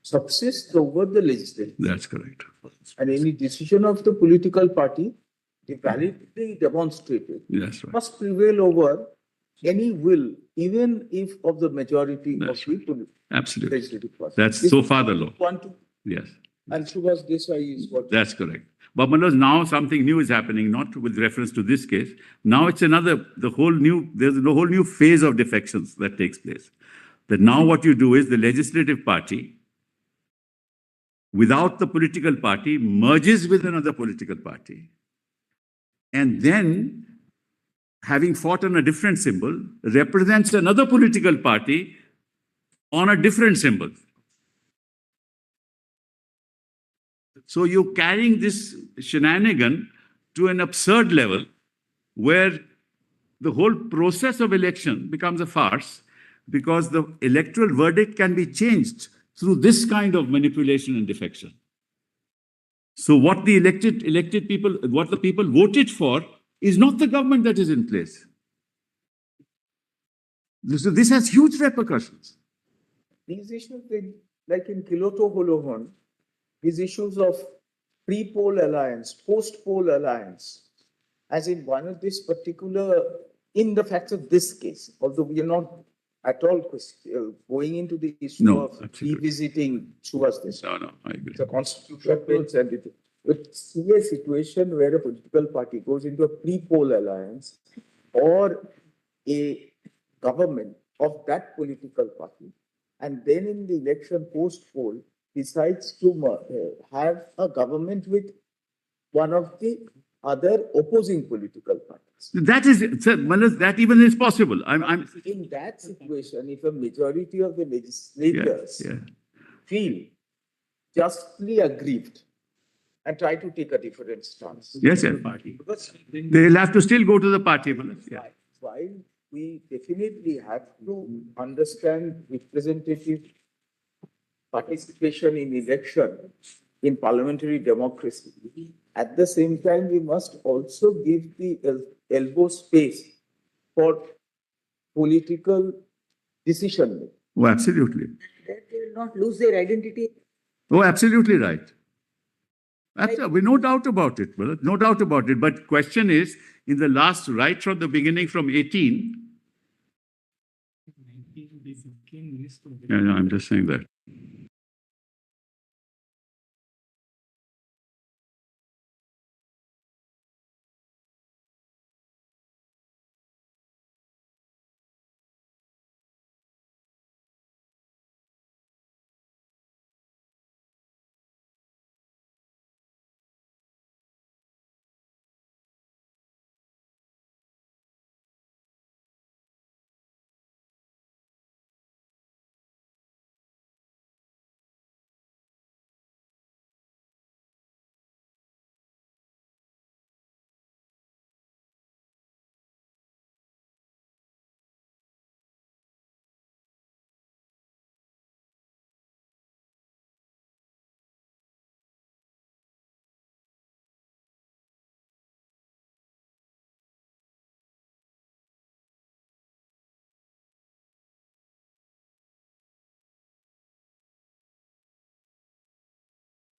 S6: subsists over the legislature.
S1: That's correct.
S6: And any decision of the political party, validly demonstrated,
S1: That's right.
S6: must prevail over any will, even if of the majority
S1: That's
S6: of the
S1: Absolutely.
S6: legislative party.
S1: That's
S6: This
S1: so
S6: is
S1: far the law.
S6: one, two,
S1: Yes,
S6: and Subhas Desai is what.
S1: that's correct. But Manoj, now something new is happening, not with reference to this case. Now it's there's a whole new phase of defections that takes place. That now what you do is the legislative party, without the political party, merges with another political party. And then, having fought on a different symbol, represents another political party on a different symbol. So you're carrying this shenanigan to an absurd level where the whole process of election becomes a farce because the electoral verdict can be changed through this kind of manipulation and defection. So what the elected people, what the people voted for is not the government that is in place. So this has huge repercussions.
S6: These issues, like in Kiloto Holohon, these issues of pre-poll alliance, post-poll alliance, as in one of this particular, in the facts of this case, although we are not at all going into the issue of
S1: absolutely.
S6: revisiting Subhas Desai.
S1: No, I agree.
S6: The constitution bench and it. But see a situation where a political party goes into a pre-poll alliance or a government of that political party, and then in the election post-poll decides to have a government with one of the other opposing political parties.
S1: That is, sir, Manoj, that even is possible.
S6: In that situation, if a majority of the legislators feel justly aggrieved and try to take a different stance.
S1: Yes, sir.
S6: Because
S1: They'll have to still go to the party, Manoj. Yeah.
S6: while we definitely have to understand representative participation in election in parliamentary democracy, at the same time, we must also give the elbow space for political decision making.
S1: Oh, absolutely.
S5: That they will not lose their identity.
S1: Oh, absolutely right. Absolutely, no doubt about it, brother. No doubt about it. But question is, in the last, right from the beginning, from 18,
S3: 19, they became minister.
S1: yeah, no, I'm just saying that.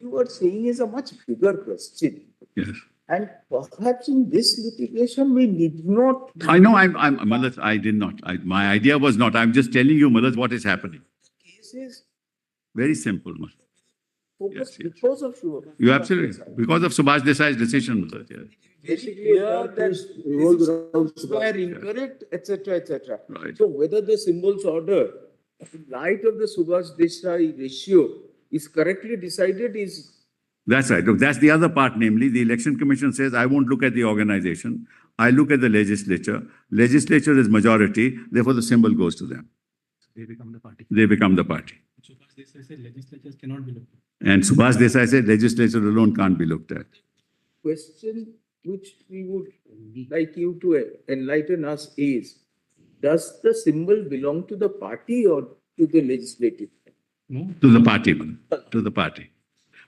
S6: You are saying is a much bigger question.
S1: Yes.
S6: And perhaps in this litigation, we need not.
S1: I know Malas, I did not. My idea was not. I'm just telling you, Malas, what is happening.
S6: Cases
S1: Very simple, Malas.
S6: focus
S1: Yes.
S6: because of sure.
S1: You absolutely, because of Subhash Desai's decision, Malas, yes.
S6: Basically, clear that
S2: This revolves around
S6: symbols were incorrect, etc., etc.
S1: Right.
S6: So whether the symbols order, in light of the Subhash Desai ratio, is correctly decided is.
S1: That's right. Look, that's the other part, namely, the Election Commission says, I won't look at the organization. I look at the legislature. Legislature is majority, therefore the symbol goes to them.
S3: They become the party.
S1: They become the party.
S3: Subhash Desai said legislatures cannot be looked at.
S1: And Subhash Desai said legislature alone can't be looked at.
S6: Question which we would like you to enlighten us is, does the symbol belong to the party or to the legislative?
S3: No,
S1: To the party, Malas, to the party.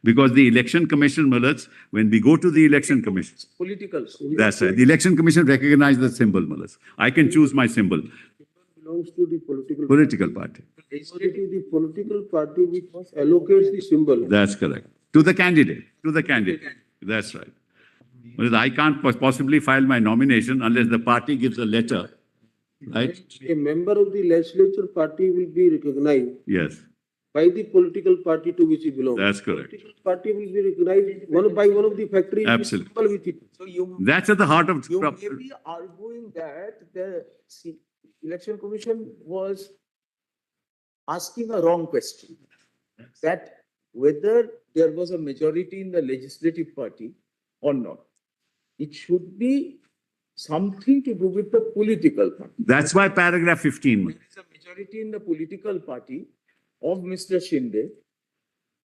S1: Because the Election Commission, Malas, when we go to the Election Commission,
S6: Political.
S1: that's right. The Election Commission recognizes the symbol, Malas. I can choose my symbol,
S2: belongs to the political.
S1: political party.
S2: It is the political party which allocates the symbol.
S1: That's correct. To the candidate, to the candidate. That's right. Because I can't possibly file my nomination unless the party gives a letter, right?
S2: A member of the legislature party will be recognized
S1: Yes,
S2: by the political party to which he belongs.
S1: that's correct.
S2: Political party will be recognized by one of the factories. with
S1: Absolutely.
S2: symbol with it.
S6: So you,
S1: That's at the heart of.
S6: you may be arguing that the election commission was asking a wrong question. That whether there was a majority in the legislative party or not. It should be something to do with the political party.
S1: That's why paragraph 15.
S6: There is a majority in the political party of Mr. Shinde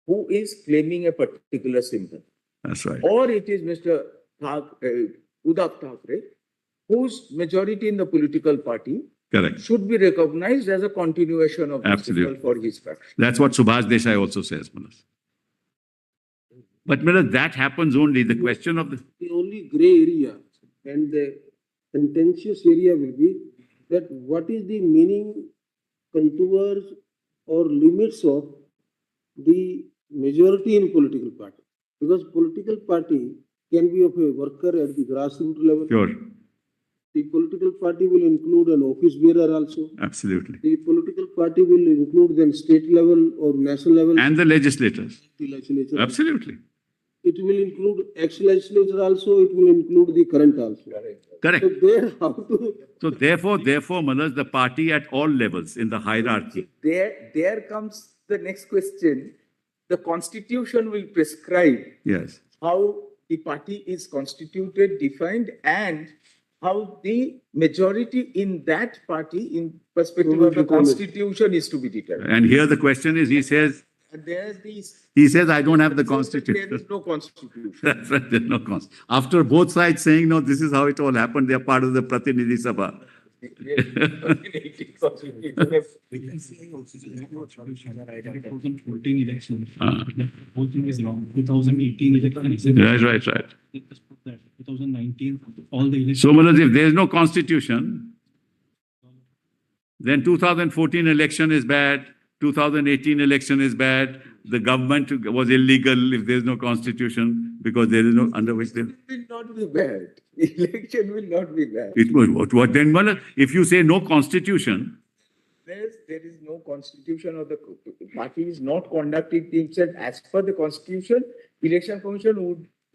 S6: who is claiming a particular symbol.
S1: That's right.
S6: Or it is Mr. Uddhav Thackeray, whose majority in the political party
S1: Correct.
S6: should be recognized as a continuation of the
S1: Absolutely.
S6: symbol for his faction.
S1: That's what Subhash Desai also says, Manas. But Manas, that happens only. The question of
S2: The only gray area and the contentious area will be that what is the meaning, contours or limits of the majority in political party? Because political party can be of a worker at the grassroots level.
S1: Sure,
S2: The political party will include an office bearer also.
S1: absolutely.
S2: The political party will include then state level or national level.
S1: And the legislators.
S2: The legislature.
S1: Absolutely.
S2: It will include ex-legislature also, it will include the current also.
S1: Correct.
S2: So there how to,
S1: So therefore, Manas, the party at all levels in the hierarchy.
S6: There comes the next question. The constitution will prescribe
S1: Yes,
S6: how the party is constituted, defined, and how the majority in that party, in perspective of the constitution, is to be determined.
S1: and here the question is, he says,
S6: And there's these.
S1: I don't have the
S6: There
S1: constitution.
S6: is no constitution.
S1: That's right, there's no constitution. After both sides saying, no, this is how it all happened, they are part of the Pratinidhi Sabha.
S3: we can say also that 2014 election, the whole thing is wrong. 2018 election is
S1: Right.
S3: Let's put that. 2019, all the elections.
S1: So, Manas, if there is no constitution, then 2014 election is bad, 2018 election is bad, the government was illegal if there's no constitution because there is no under which there.
S6: It will not be bad. Election will not be bad.
S1: It was what then? Well, if you say no constitution,
S6: There is no constitution or the party is not conducting themselves as per the constitution, election commission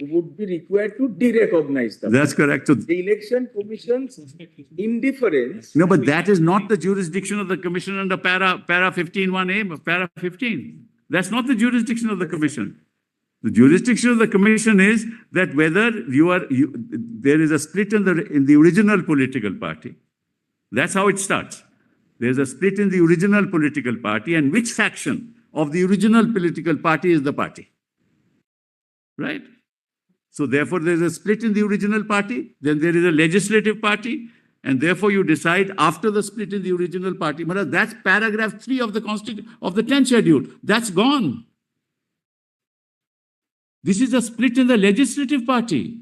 S6: would be required to de-recognize them.
S1: that's correct. So,
S6: The election commission's indifference.
S1: no, but that is not the jurisdiction of the commission under para 15(1)(a), para 15. That's not the jurisdiction of the commission. The jurisdiction of the commission is that whether there is a split in the original political party. That's how it starts. There's a split in the original political party, and which faction of the original political party is the party? Right? So therefore, there's a split in the original party, then there is a legislative party, and therefore you decide after the split in the original party. Maharaj, that's paragraph 3 of the Constitution of the 10th schedule. That's gone. This is a split in the legislative party.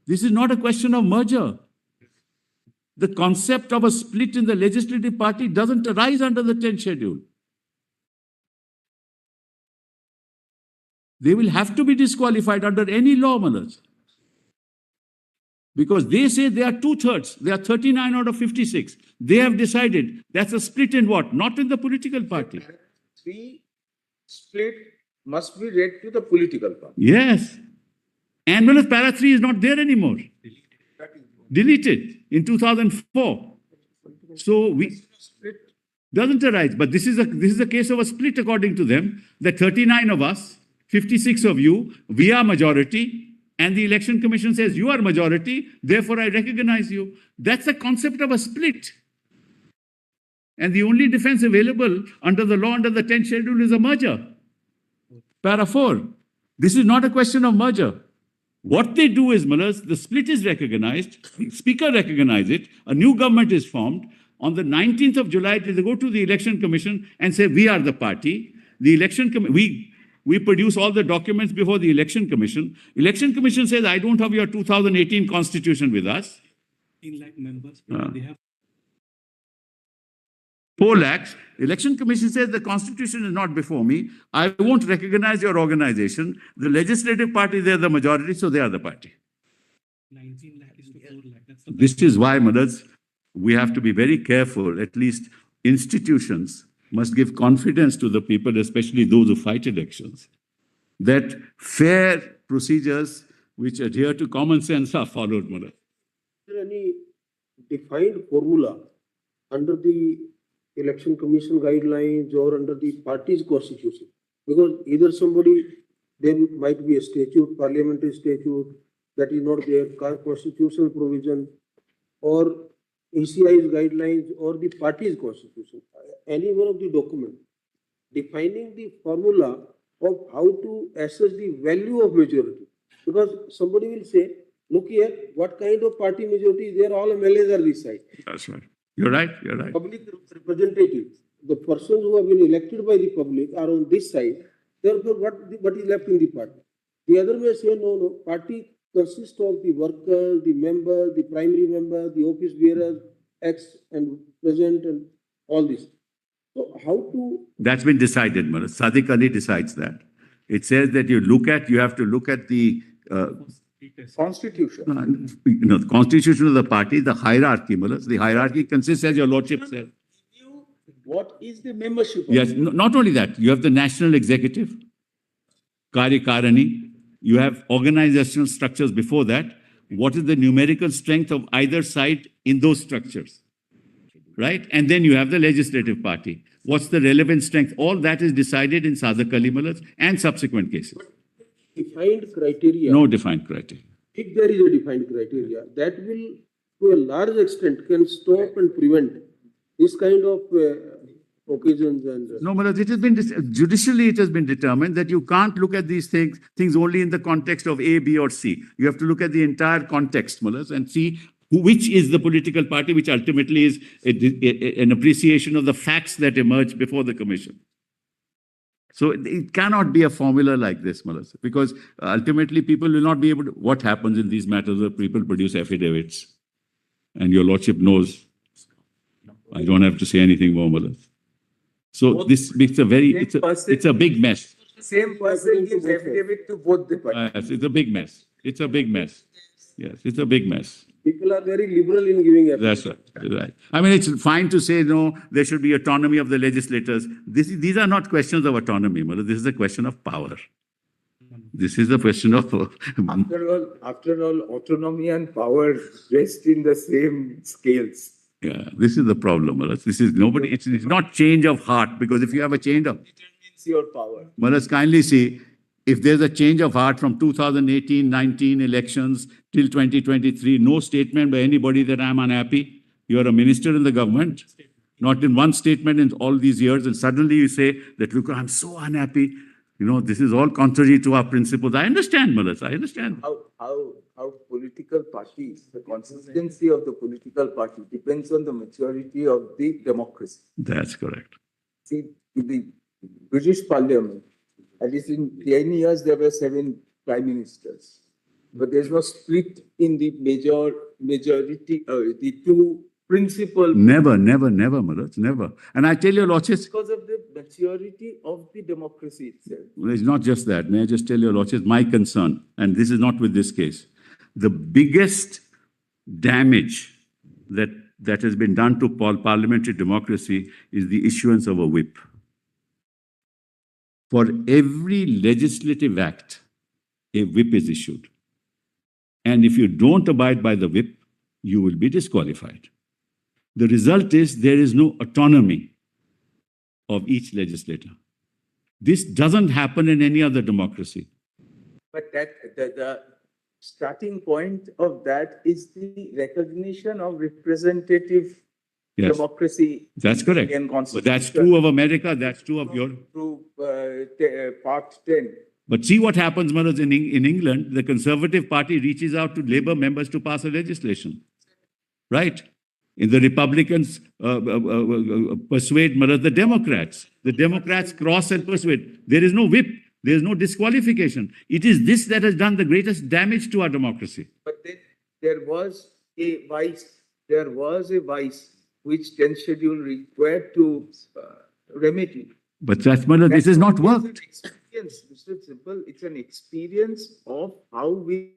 S1: This is not a question of merger. The concept of a split in the legislative party doesn't arise under the 10th schedule. They will have to be disqualified under any law, Maharaj. Because they say they are 2/3. They are 39 out of 56. They have decided that's a split in what? Not in the political party.
S6: 3 split must be read to the political party.
S1: Yes. And Maharaj, para 3 is not there anymore. Deleted in 2004. So
S6: Split.
S1: doesn't arise. But this is a case of a split according to them. The 39 of us, 56 of you, we are majority, and the election commission says you are majority, therefore I recognize you. That's the concept of a split. And the only defense available under the law, under the 10th schedule, is a merger. Para 4. This is not a question of merger. What they do is, Maharaj, the split is recognized, the speaker recognizes it, a new government is formed. On the 19th of July, they go to the election commission and say, we are the party. The election we produce all the documents before the election commission. Election commission says, I don't have your 2018 constitution with us.
S3: 15 lakh members, they have
S1: 4 lakhs. Election commission says the constitution is not before me. I won't recognize your organization. The legislative party, they're the majority, so they are the party.
S3: 19 lakh is to 4 lakh. That's the
S1: This is why, Maharaj, we have to be very careful. At least institutions must give confidence to the people, especially those who fight elections, that fair procedures which adhere to common sense are followed, Maharaj.
S2: Is there any defined formula under the election commission guidelines or under the party's constitution? Because either there might be a statute, parliamentary statute that is not there, constitutional provision, or ECI's guidelines or the party's constitution. Any one of the document defining the formula of how to assess the value of majority. Because somebody will say, look here, what kind of party majority is there? All MLAs are this side.
S1: That's right. You're right. You're right.
S2: Public representatives, the persons who have been elected by the public are on this side. Therefore, what is left in the party? The other may say, no, party consists of the worker, the member, the primary member, the office bearer, ex and present, and all this. So how to...
S1: That's been decided, Maharaj. Sadiq Ali decides that. It says that you have to look at the
S6: Constitution.
S1: the constitution of the party, the hierarchy, Maharaj. The hierarchy consists, as your lordship said.
S2: What is the membership?
S1: Yes, not only that, you have the national executive, Karyakarani, you have organizational structures before that. What is the numerical strength of either side in those structures? Right? And then you have the legislative party. What's the relevant strength? All that is decided in Sadiq Ali, Maharaj, and subsequent cases.
S2: Defined criteria.
S1: No defined criteria.
S2: If there is a defined criteria, that will, to a large extent, can stop and prevent this kind of occasions and...
S1: No, Maharaj, it has been, judicially it has been determined that you can't look at these things only in the context of A, B or C. You have to look at the entire context, Maharaj, and see which is the political party, which ultimately is an appreciation of the facts that emerge before the commission. So it cannot be a formula like this, Maharaj, because ultimately people will not be able to... What happens in these matters where people produce affidavits? And your lordship knows. I don't have to say anything more, Maharaj. So this makes it's a big mess.
S6: Same person gives affidavit to both the parties.
S1: Yes, it's a big mess. It's a big mess. Yes, it's a big mess.
S2: People are very liberal in giving
S1: That's right. Right. I mean, it's fine to say, no, there should be autonomy of the legislators. These are not questions of autonomy, Mother. This is a question of power. This is a question of.
S6: After all, autonomy and power rest in the same scales.
S1: Yeah, this is the problem, Mother. This is nobody. It's not change of heart, because if you have a change of.
S6: Determines your power.
S1: Mother, kindly see, if there's a change of heart from 2018-19 elections till 2023, no statement by anybody that I'm unhappy. You're a minister in the government, not in one statement in all these years, and suddenly you say that, look, I'm so unhappy. You know, this is all contrary to our principles. I understand, Malas, I understand.
S6: How political parties, the consistency of the political party depends on the maturity of the democracy.
S1: That's correct.
S6: See, in the British Parliament, at least in 10 years, there were 7 prime ministers. But there's no split in the majority, the two principal.
S1: Never, Malas, never. And I tell you, Lordship,
S6: Because of the maturity of the democracy itself.
S1: well, it's not just that. May I just tell you, Lordship, my concern, and this is not with this case, the biggest damage that has been done to parliamentary democracy is the issuance of a whip. For every legislative act, a whip is issued. And if you don't abide by the whip, you will be disqualified. The result is there is no autonomy of each legislator. This doesn't happen in any other democracy.
S6: But the starting point of that is the recognition of representative
S1: Yes,
S6: democracy.
S1: that's correct.
S6: In
S1: But that's true of America, that's true of Europe.
S6: Through Part 10.
S1: But see what happens, Manoj, in England, the Conservative Party reaches out to Labour members to pass a legislation. Right? In the Republicans persuade, Manoj, the Democrats. The Democrats cross and persuade. There is no whip. There is no disqualification. It is this that has done the greatest damage to our democracy.
S6: But then there was a vice which 10th schedule required to remedy.
S1: But that's, Manoj, this has not worked.
S6: It's Mr. Simple, it's an experience of how we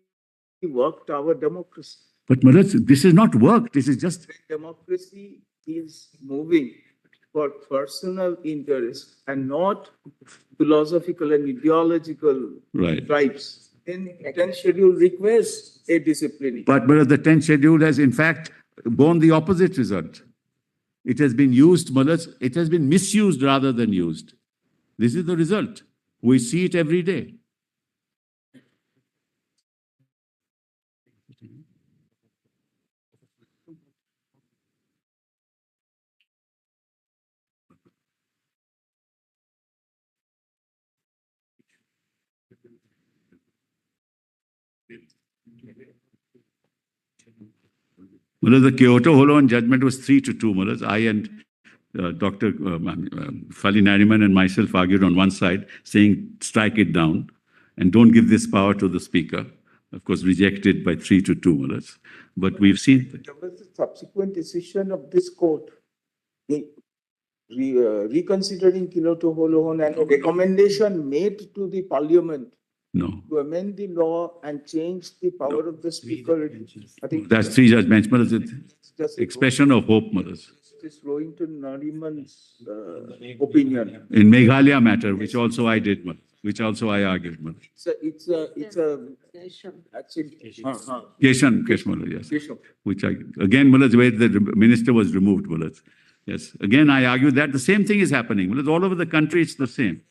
S6: worked our democracy.
S1: But Manoj, this has not worked. This is just.
S6: When democracy is moving for personal interest and not philosophical and ideological
S1: Right.
S6: tribes, then 10th schedule requires a discipline.
S1: But the 10th schedule has, in fact, borne the opposite result. It has been used, Manoj, it has been misused rather than used. This is the result. We see it every day. Manoj, the Kyoto Holo judgment was 3-2, Manoj. I and Dr. Fali Nariman and myself argued on one side, saying strike it down and don't give this power to the speaker. Of course, rejected by 3-2, Manoj. But we've seen.
S6: There was a subsequent decision of this court reconsidering Kyoto Holo and a recommendation made to the parliament
S1: No.
S6: to amend the law and change the power of the speaker. I think
S1: That's 3-judge bench, Manoj.
S6: it's just a
S1: Expression of hope, Manoj.
S6: Justice Rohinton Nariman's opinion.
S1: In Meghalaya matter, which also I did, Manoj, which also I argued, Manoj.
S6: It's a actually.
S1: Keshan, yes.
S6: Keshav.
S1: Which again, Manoj, where the minister was removed, Manoj. Yes. Again, I argue that the same thing is happening. Manoj, all over the country, it's the same.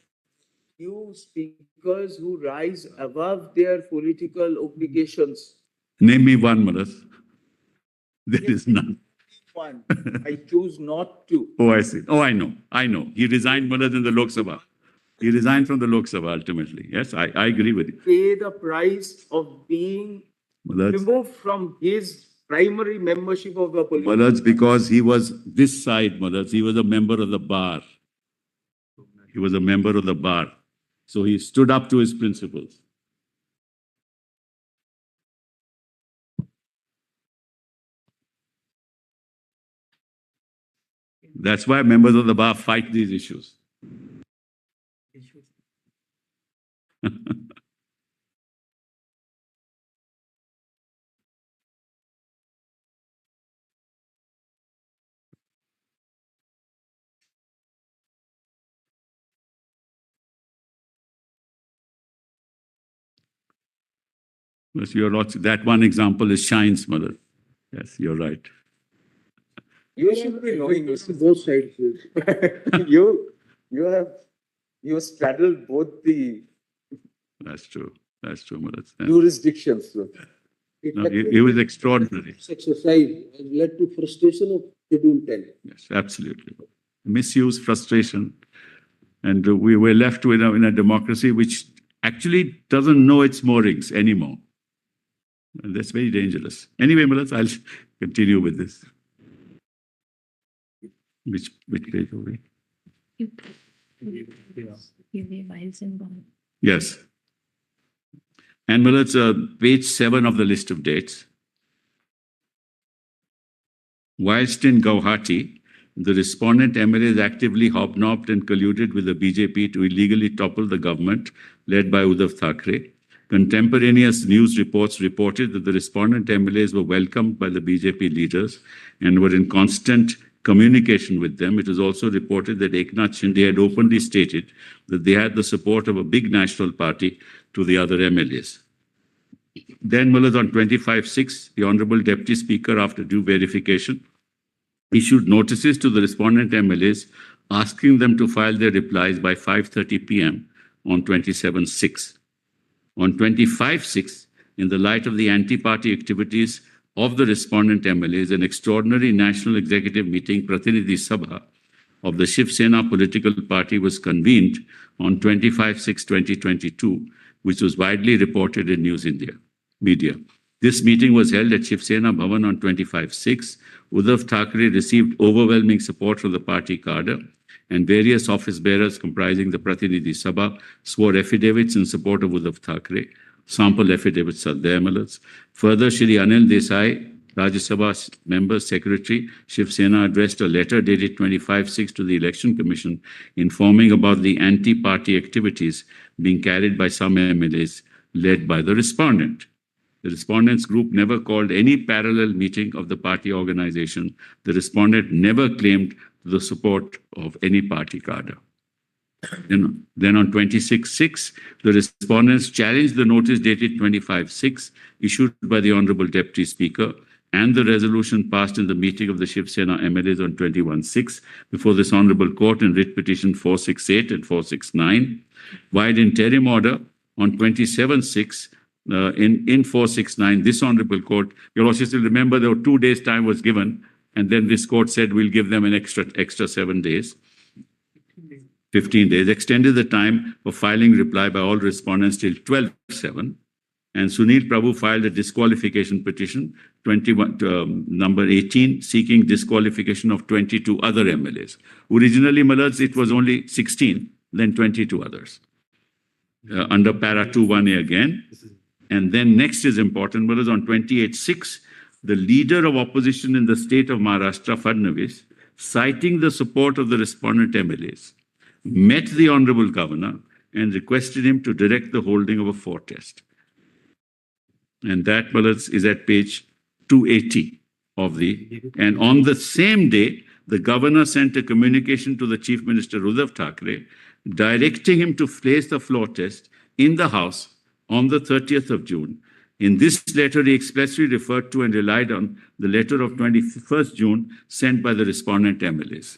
S6: You speakers who rise above their political obligations.
S1: Name me one, Manoj. There is none.
S6: One, I choose not to.
S1: Oh, I see. Oh, I know. He resigned, Manoj, in the Lok Sabha. He resigned from the Lok Sabha ultimately. Yes, I agree with you.
S6: Pay the price of being
S1: Manoj,
S6: removed from his primary membership of the political.
S1: Manoj, because he was this side, Manoj. He was a member of the bar. He was a member of the bar. So he stood up to his principles. That's why members of the bar fight these issues. Yes, that one example is shines, mother. Yes, you're right.
S6: You should be knowing this.
S2: Both sides.
S6: You straddled both the
S1: That's true. That's true, mother.
S6: jurisdictions. So.
S1: No, he was extraordinary.
S2: This exercise has led to frustration of Schedule 10.
S1: Yes, absolutely. Misuse, frustration. And we were left with in a democracy which actually doesn't know its moorings anymore. And that's very dangerous. Anyway, Malas, I'll continue with this. Which page are we? Yes. And Malas, page 7 of the list of dates. Whilst in Guwahati, the respondent MLAs actively hobnobbed and colluded with the BJP to illegally topple the government led by Uddhav Thackeray. Contemporaneous news reports reported that the respondent MLAs were welcomed by the BJP leaders and were in constant communication with them. It was also reported that Eknath Shinde had openly stated that they had the support of a big national party to the other MLAs. Then, Mullahs, on 25/6, the Honorable Deputy Speaker, after due verification, issued notices to the respondent MLAs asking them to file their replies by 5:30 p.m. on 27/6. On 25/6, in the light of the anti-party activities of the respondent MLAs, an extraordinary national executive meeting, Pratinidhi Sabha, of the SHIV political party was convened on 25/6/2022, which was widely reported in News India media. This meeting was held at SHIV Bhavan on 25/6. Uddhav Thackeray received overwhelming support from the party cadre, and various office bearers comprising the Pratinidhi Sabha swore affidavits in support of Uddhav Thackeray. Sample affidavits are there, Malas. Further, Shri Anil Desai, Rajya Sabha member secretary, Shiv Sena, addressed a letter dated 25/6 to the Election Commission informing about the anti-party activities being carried by some MLAs led by the respondent. The respondents group never called any parallel meeting of the party organization. The respondent never claimed the support of any party cadre. Then on 26/6, the respondents challenged the notice dated 25/6 issued by the Honorable Deputy Speaker and the resolution passed in the meeting of the Shiv Sena MLAs on 21/6 before this Honorable Court in writ petition 468 and 469. While interim order on 27/6 in 469, this Honorable Court, you'll also still remember there were 2 days time was given, and then this court said we'll give them an extra 7 days. 15 days, extended the time for filing reply by all respondents till 12/7. And Sunil Prabhu filed a disqualification petition, number 18, seeking disqualification of 22 other MLAs. Originally, Malads, it was only 16, then 22 others. Under para 21A again. And then next is important, Malads, on 28/6, the leader of opposition in the state of Maharashtra, Fadnavis, citing the support of the respondent MLAs, met the Honorable Governor and requested him to direct the holding of a floor test. And that, Malads, is at page 280 of and on the same day, the Governor sent a communication to the Chief Minister Uddhav Thackeray, directing him to place the floor test in the House on the 30th of June. In this letter, he expressly referred to and relied on the letter of 21st June sent by the respondent MLAs.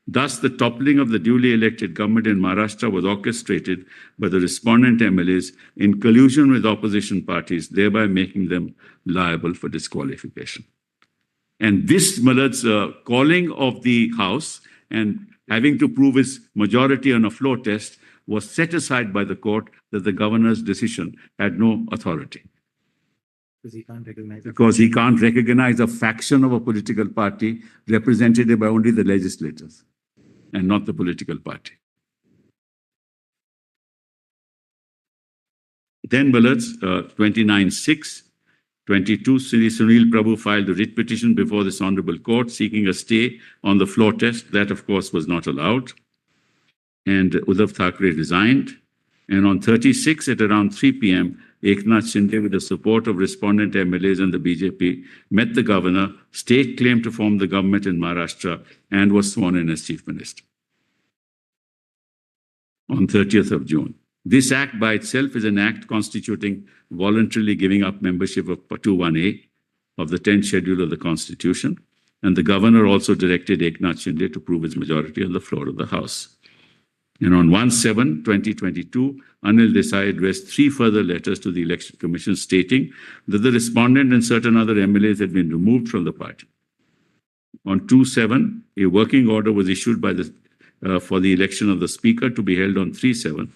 S1: Thus, the toppling of the duly elected government in Maharashtra was orchestrated by the respondent MLAs in collusion with opposition parties, thereby making them liable for disqualification. And this, Malad's calling of the House and having to prove his majority on a floor test was set aside by the court that the governor's decision had no authority. Because he can't recognize a faction of a political party represented by only the legislators and not the political party. Then, Malad's 29/6, 22, Sri Sunil Prabhu filed a writ petition before this Honorable Court seeking a stay on the floor test. That, of course, was not allowed. And Uddhav Thackeray resigned. And on 36 at around 3 p.m., Eknath Shinde, with the support of respondent MLAs and the BJP, met the governor, state claimed to form the government in Maharashtra, and was sworn in as chief minister on 30th of June. This act by itself is an act constituting voluntarily giving up membership of 21A of the 10th schedule of the Constitution, and the governor also directed Eknath Shinde to prove his majority on the floor of the House. And on 1/7/2022, Anil Desai addressed 3 further letters to the Election Commission stating that the respondent and certain other MLAs had been removed from the party. On 2/7, a working order was issued by for the election of the Speaker to be held on 3/7.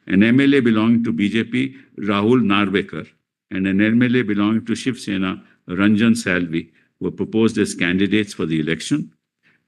S1: An MLA belonging to BJP, Rahul Narvekar, and an MLA belonging to Shiv Sena, Ranjan Salvi, were proposed as candidates for the election.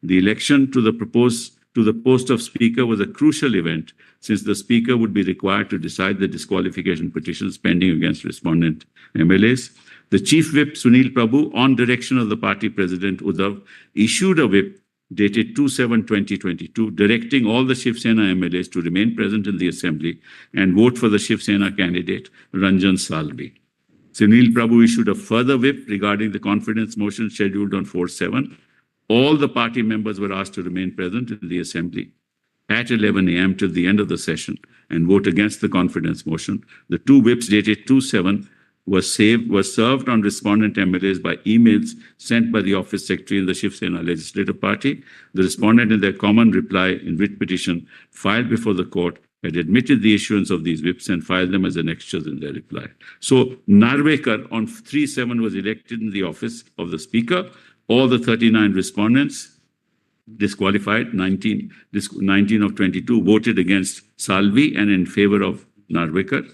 S1: The election to the post of Speaker was a crucial event since the Speaker would be required to decide the disqualification petitions pending against respondent MLAs. The Chief Whip, Sunil Prabhu, on direction of the party President Uddhav, issued a whip dated 2/7/2022, directing all the Shiv Sena MLAs to remain present in the assembly and vote for the Shiv Sena candidate, Ranjan Salvi. Sunil Prabhu issued a further whip regarding the confidence motion scheduled on 4/7. All the party members were asked to remain present in the assembly at 11 a.m. till the end of the session and vote against the confidence motion. The 2 whips dated 2/7 were served on respondent MLAs by emails sent by the office secretary in the Shiv Sena Legislative Party. The respondent, in their common reply in writ petition filed before the court, had admitted the issuance of these whips and filed them as annexures in their reply. So Narvekar on 3/7 was elected in the office of the Speaker. All the 39 respondents disqualified, 19 of 22 voted against Salvi and in favor of Narvekar.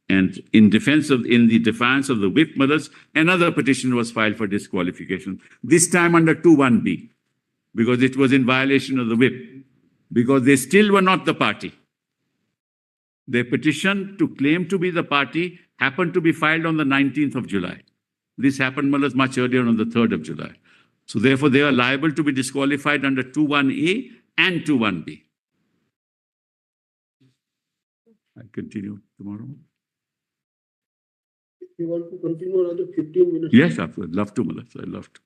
S1: And in the defiance of the whip mothers, another petition was filed for disqualification, this time under 2(1)B, because it was in violation of the whip, because they still were not the party. Their petition to claim to be the party happened to be filed on the 19th of July. This happened much earlier on the 3rd of July. So therefore, they are liable to be disqualified under 2(1)A and 2(1)B. I continue tomorrow.
S2: If you want to continue another 15 minutes.
S1: Yes, I would love to, Malas. I'd love to.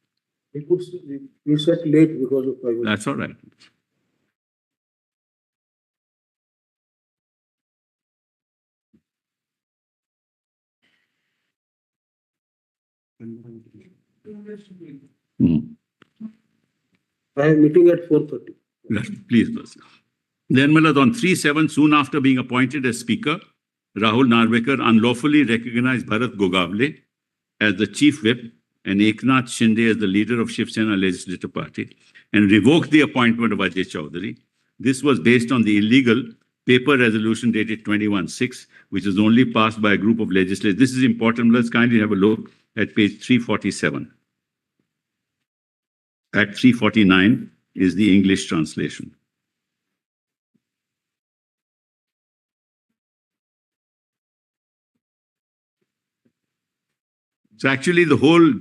S2: We sat late because of private.
S1: That's all right.
S2: I am meeting at 4:30.
S1: Yes, please, Malas. Then, Malas, on 3/7, soon after being appointed as Speaker, Rahul Narvekar unlawfully recognized Bharat Gogavle as the Chief Whip and Eknath Shinde as the leader of Shiv Sena Legislative Party and revoked the appointment of Ajay Chaudhary. This was based on the illegal paper resolution dated 21/6, which is only passed by a group of legislators. This is important. Let's kindly have a look at page 347. At 349 is the English translation. So actually the whole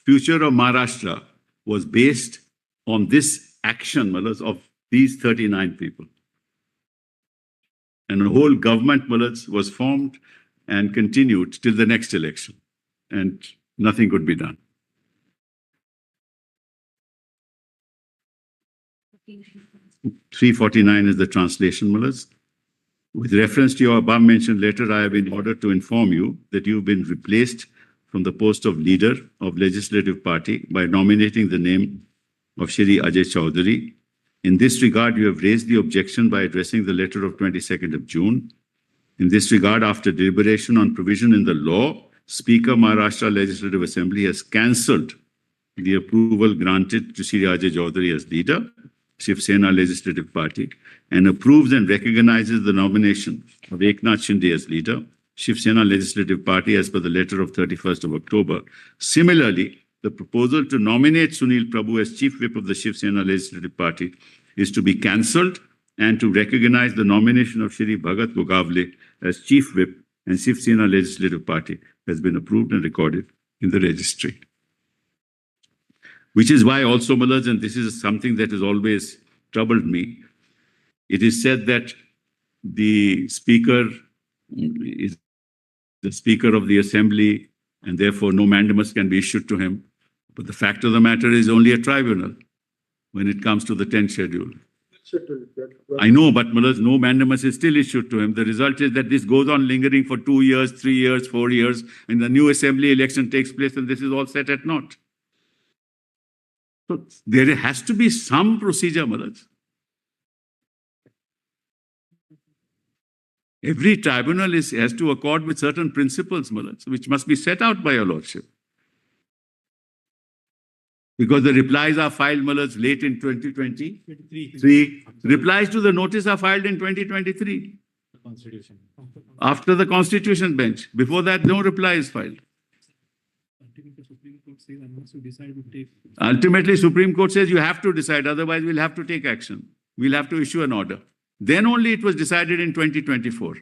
S1: future of Maharashtra was based on this action of these 39 people. And the whole government was formed and continued till the next election. And nothing could be done. 349 is the translation, Mullahs. With reference to your above-mentioned letter, I have been ordered to inform you that you've been replaced from the post of leader of Legislative Party by nominating the name of Shri Ajay Chaudhary. In this regard, you have raised the objection by addressing the letter of 22nd of June. In this regard, after deliberation on provision in the law, Speaker Maharashtra Legislative Assembly has cancelled the approval granted to Shri Ajay Chaudhary as leader, Shiv Sena Legislative Party, and approves and recognizes the nomination of Eknath Shinde as leader, Shiv Sena Legislative Party, as per the letter of 31st of October. Similarly, the proposal to nominate Sunil Prabhu as Chief Whip of the Shiv Sena Legislative Party is to be cancelled, and to recognize the nomination of Shri Bhagat Gogavle as Chief Whip and Shiv Sena Legislative Party has been approved and recorded in the registry. Which is why also, Mullahs, and this is something that has always troubled me, It is said that the speaker is the speaker of the assembly, and therefore no mandamus can be issued to him. But the fact of the matter is only a tribunal when it comes to the 10th schedule. I know, but no mandamus is still issued to him. The result is that this goes on lingering for 2 years, 3 years, 4 years, and the new assembly election takes place, and this is all set at naught. So there has to be some procedure, Malaj. Every tribunal has to accord with certain principles, Malaj, which must be set out by your lordship. Because the replies are filed, Malaj, late in 2023. Replies to the notice are filed in 2023.
S3: Constitution.
S1: After the Constitution bench. Before that, no reply is filed.
S3: Ultimately, Supreme Court says unless you decide to take.
S1: Ultimately, Supreme Court says you have to decide, otherwise we'll have to take action. We'll have to issue an order. Then only it was decided in 2024.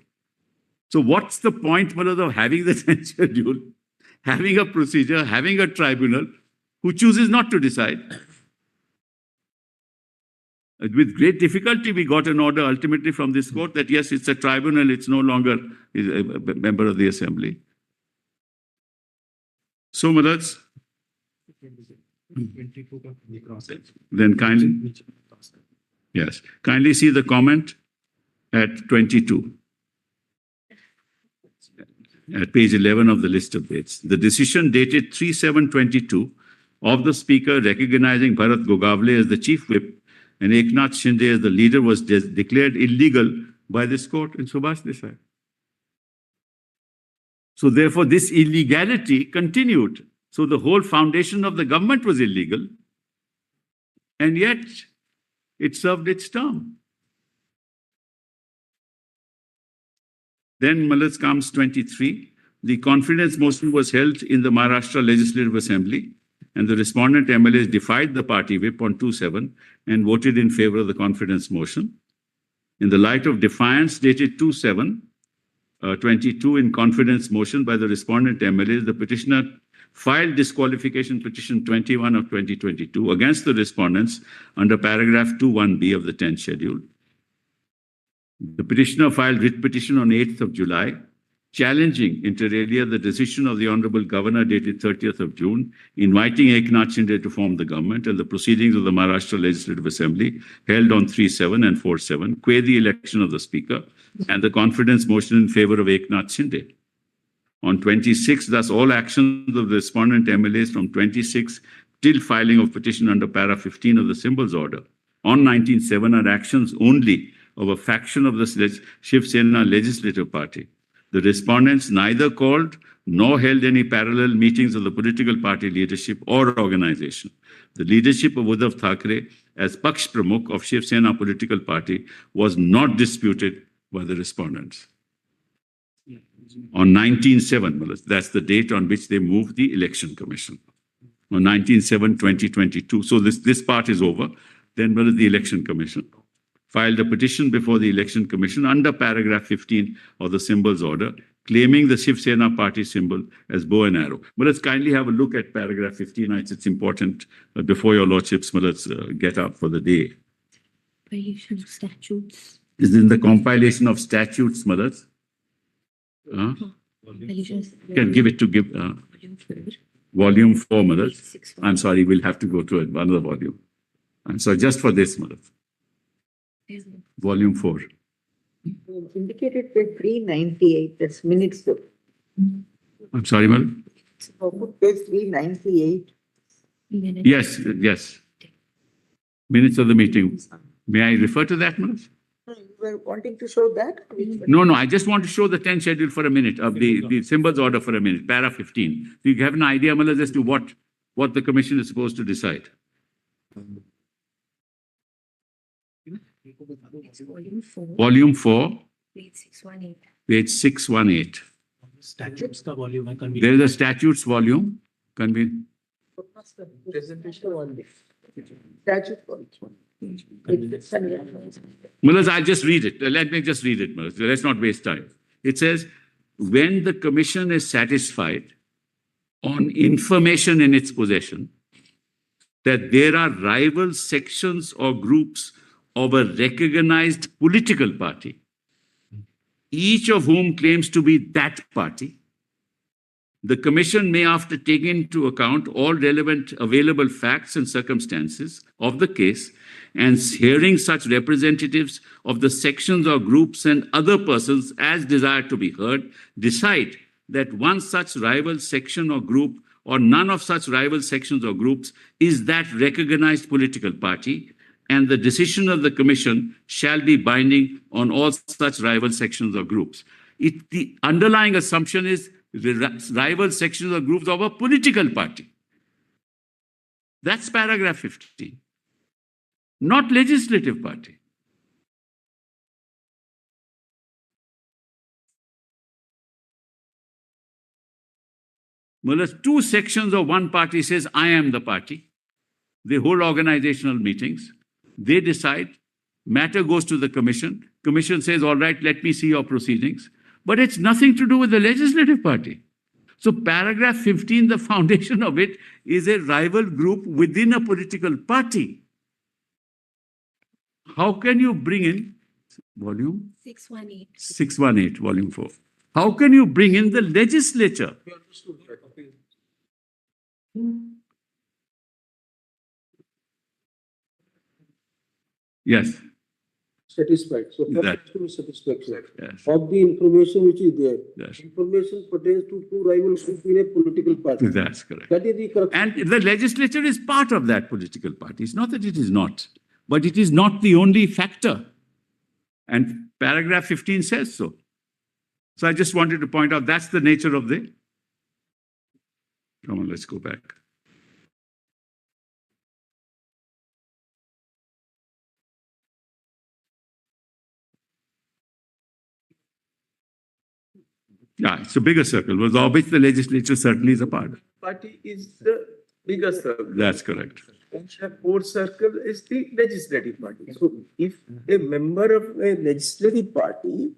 S1: So what's the point, Malaj, of having the 10th schedule, having a procedure, having a tribunal who chooses not to decide? With great difficulty, we got an order ultimately from this court that yes, it's a tribunal, it's no longer a member of the assembly. So, Malaj, then kindly, yes, kindly see the comment at 22, at page 11 of the list of dates. The decision dated 3/7/22 of the Speaker recognizing Bharat Gogavle as the Chief Whip and Eknath Shinde as the leader was declared illegal by this court in Subhash Desai. So therefore, this illegality continued. So the whole foundation of the government was illegal, and yet it served its term. Then Malaj comes 23. The confidence motion was held in the Maharashtra Legislative Assembly, and the respondent MLAs defied the party whip on 2/7 and voted in favor of the confidence motion. In the light of defiance dated 2/7/22 in confidence motion by the respondent MLAs, the petitioner filed disqualification petition 21 of 2022 against the respondents under paragraph 21B of the 10th schedule. The petitioner filed writ petition on 8th of July, challenging inter alia the decision of the Honorable Governor dated 30th of June, inviting Eknath Shinde to form the government, and the proceedings of the Maharashtra Legislative Assembly held on 3/7 and 4/7, quay the election of the Speaker and the confidence motion in favor of Eknath Shinde. On 26, thus all actions of the respondent MLAs from 26 till filing of petition under para 15 of the symbols order on 19/7 are actions only of a faction of the SHIV SENA legislative party. The respondents neither called nor held any parallel meetings of the political party leadership or organization. The leadership of Uddhav Thackeray as Paksh Pramukh of SHIV SENA political party was not disputed by the respondents. On 19/7, that's the date on which they moved the election commission. On 19/7/2022. So this part is over. Then the election commission filed a petition before the election commission under paragraph 15 of the symbols order, claiming the SHIV SENA party symbol as bow and arrow. But let's kindly have a look at paragraph 15. It's important before your lordships, let's get up for the day.
S4: Compilation of statutes.
S1: Is in the compilation of statutes, Malaj. Can give it to volume 4, Malaj. I'm sorry, we'll have to go to another volume. I'm sorry, just for this, Malaj. Volume 4.
S5: Indicated page 398, that's minutes though.
S1: I'm sorry, Malaj.
S5: So put page 398.
S1: Yes. Minutes of the meeting. May I refer to that, Malaj?
S5: You were wanting to show that?
S1: No, I just want to show the 10th schedule for a minute, of the symbols order for a minute, para 15. Do you have an idea, Malaj, as to what the commission is supposed to decide? Volume 4,
S4: Page 618.
S1: page 618.
S3: Statutes का volume है, convene.
S1: There is a statutes volume. Convene.
S5: Presentation. Statute.
S1: Malaj, I'll just read it. Let me just read it, Malaj. Let's not waste time. It says, when the commission is satisfied on information in its possession that there are rival sections or groups of a recognized political party, each of whom claims to be that party, the Commission may, after taking into account all relevant available facts and circumstances of the case, and hearing such representatives of the sections or groups and other persons as desired to be heard, decide that one such rival section or group or none of such rival sections or groups is that recognized political party, and the decision of the Commission shall be binding on all such rival sections or groups. The underlying assumption is the rival sections or groups of a political party. That's paragraph 15. Not legislative party. Well, there's two sections of one party says, I am the party. They hold organizational meetings. They decide. Matter goes to the Commission. Commission says, all right, let me see your proceedings. But it's nothing to do with the legislative party. So paragraph 15, the foundation of it is a rival group within a political party. How can you bring in volume?
S4: 618.
S1: 618, volume 4. How can you bring in the legislature?
S2: You understood that.
S1: Yes,
S2: Satisfied. So first
S1: That-
S2: has to be satisfactory.
S1: yes,
S2: Of the information which is there,
S1: yes.
S2: information pertains to two rival groups in a political party.
S1: That's correct.
S2: That is the correct.
S1: And the legislature is part of that political party. It's not that it is not, but it is not the only factor. And paragraph 15 says so. So I just wanted to point out that's the nature of the. Come on, let's go back. Yeah, it's a bigger circle, of which the legislature certainly is a part.
S6: Party is the bigger circle.
S1: That's correct.
S6: And the core circle is the legislative party. So if a member of a legislative party,